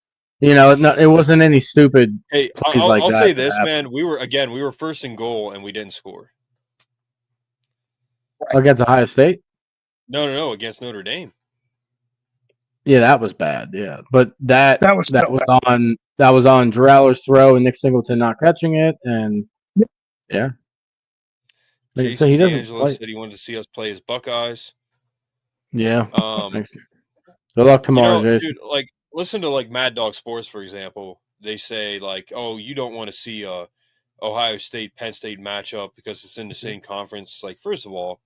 it wasn't any stupid. Hey, I'll say this, man. We were first and goal and we didn't score against Ohio State. No, against Notre Dame. Yeah, that was bad. Yeah, but that was on Drew Aller's throw and Nick Singleton not catching it, and yeah. Jason D'Angelo said he wanted to see us play as Buckeyes. Yeah. Good luck tomorrow, Jason. Dude, like, listen to like Mad Dog Sports, for example. They say like, "Oh, you don't want to see a Ohio State Penn State matchup because it's in the same conference." Like, first of all,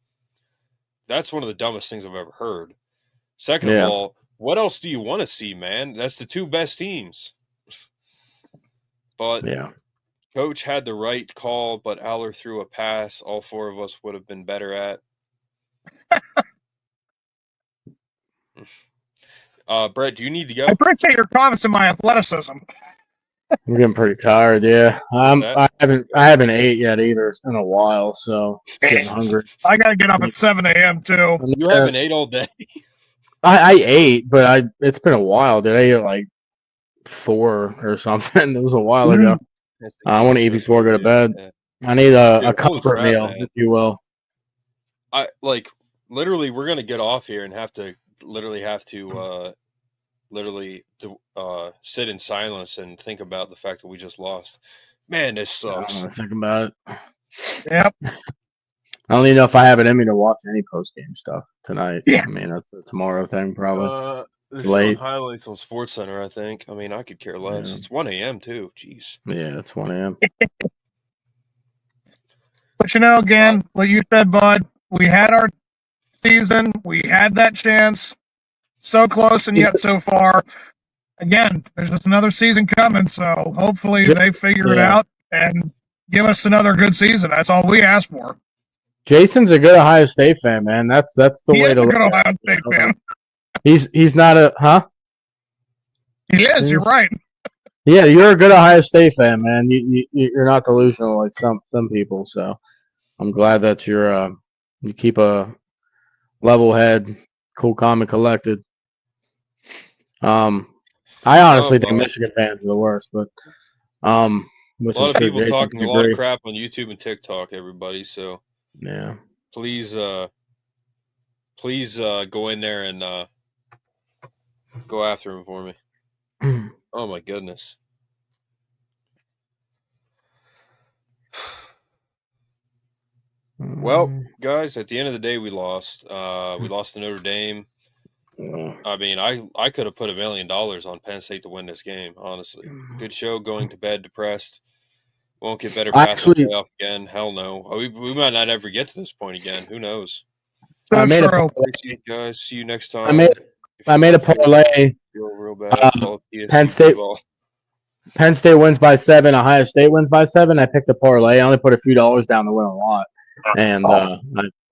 that's one of the dumbest things I've ever heard. Second of all, what else do you want to see, man? That's the two best teams. But Coach had the right call, but Aller threw a pass all 4 of us would have been better at. Brett, do you need to go? I appreciate your comments and my athleticism. I'm getting pretty tired. Yeah, I haven't ate yet either. It's been a while, so getting hungry. I gotta get up at 7 a.m. too. You haven't ate all day. I ate, but it's been a while. Did I eat like 4 or something? It was a while ago. I want to eat before I go to bed. I need a comfort meal, if you will. Literally, we're gonna get off here and have to sit in silence and think about the fact that we just lost. Man, this sucks. Think about it. Yep. I don't even know if I have it in me to watch any post-game stuff tonight. Yeah. I mean, that's a tomorrow thing, probably. There's late. Highlights on SportsCenter, I think. I mean, I could care less. Yeah. It's 1 a.m. too. Jeez. Yeah, it's 1 a.m. But again, like you said, Bud, we had our season. We had that chance. So close and yet so far. again, there's just another season coming, so hopefully they figure it out and give us another good season. That's all we ask for. Jason's a good Ohio State fan, man. That's the way to look at it. Ohio State fan. He's not a He is. You're right. Yeah, you're a good Ohio State fan, man. You're not delusional like some people. So I'm glad that you keep a level head, cool, calm, and collected. I honestly think Michigan fans are the worst, but a lot of people talking a lot of crap on YouTube and TikTok, everybody. So yeah, please go in there and go after him for me. Oh my goodness. Well, guys, at the end of the day, we lost. We lost to Notre Dame. I mean, I could have put $1 million on Penn State to win this game, honestly. Good show, going to bed depressed. Won't get better path to playoff again. Hell no. We might not ever get to this point again. Who knows? I made a appreciate you guys. See you next time. I made a parlay. Real bad. Penn State wins by 7. Ohio State wins by 7. I picked a parlay. I only put a few dollars down to win a lot, and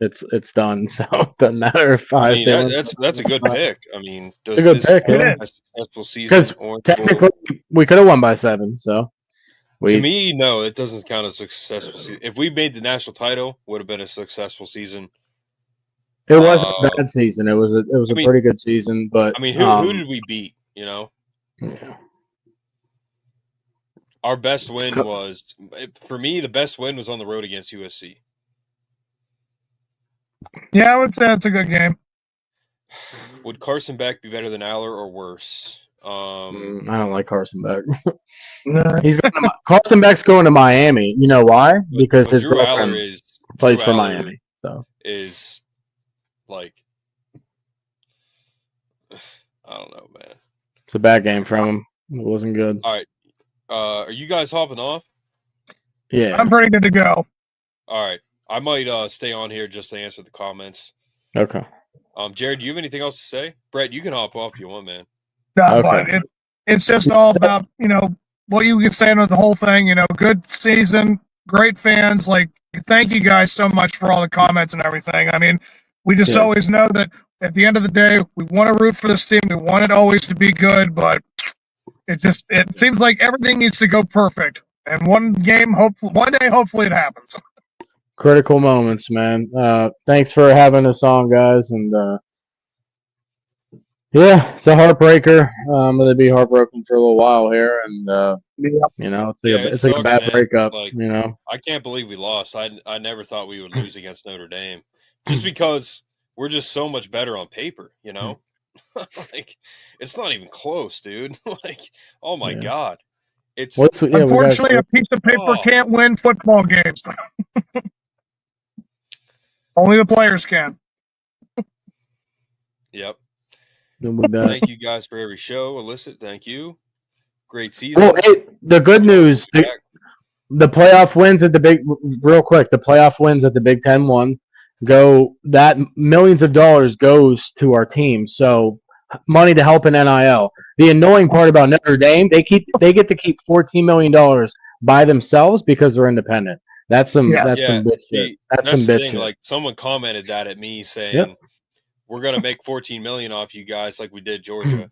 it's done. So it doesn't matter if Ohio State that's a good pick. I mean, it's a good pick. A successful season? Because technically, we could have won by 7. So to me, no, it doesn't count as a successful season. If we made the national title, would have been a successful season. It wasn't a bad season. It was a pretty good season. But I mean, who did we beat? You know. Yeah. Our best win was, for me, the best win was on the road against USC. Yeah, I would say it's a good game. Would Carson Beck be better than Aller or worse? I don't like Carson Beck. Carson Beck's going to Miami. You know why? Because his girlfriend plays for Miami. So is like, I don't know, man. It's a bad game from him. It wasn't good. All right. Are you guys hopping off? Yeah. I'm pretty good to go. All right. I might stay on here just to answer the comments. Okay. Jared, do you have anything else to say? Brett, you can hop off if you want, man. No, but it's just all about, what you can say on the whole thing, good season, great fans. Like, thank you guys so much for all the comments and everything. I mean, we just always know that at the end of the day, we want to root for this team. We want it always to be good, but it seems like everything needs to go perfect. And one day, hopefully it happens. Critical moments, man. Thanks for having us on, guys. And it's a heartbreaker. I'm going to be heartbroken for a little while here. And, it's like a bad breakup, I can't believe we lost. I never thought we would lose against Notre Dame. Just because we're just so much better on paper, like, it's not even close, dude. Like, oh my God. It's unfortunately a piece of paper can't win football games. Only the players can. Yep. Thank you guys for every show. Illicit, thank you. Great season. Well, the good news, the playoff wins at the playoff wins at the Big Ten one that millions of dollars goes to our team. So money to help in NIL. The annoying part about Notre Dame, they get to keep $14 million by themselves because they're independent. That's some bitch shit. That's some bitch shit. Like, someone commented that at me saying, we're going to make $14 million off you guys like we did Georgia.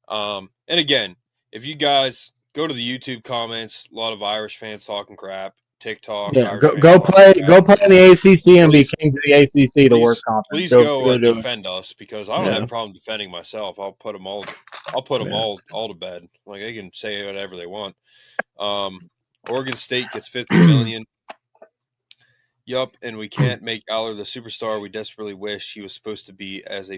And again, if you guys go to the YouTube comments, a lot of Irish fans talking crap. TikTok. Yeah, go play in the ACC and be kings of the ACC, the worst conference. Please go defend us, because I don't have a problem defending myself. I'll put them all to bed. Like, they can say whatever they want. Oregon State gets $50 million. Yup, and we can't make Aller the superstar we desperately wish he was supposed to be as a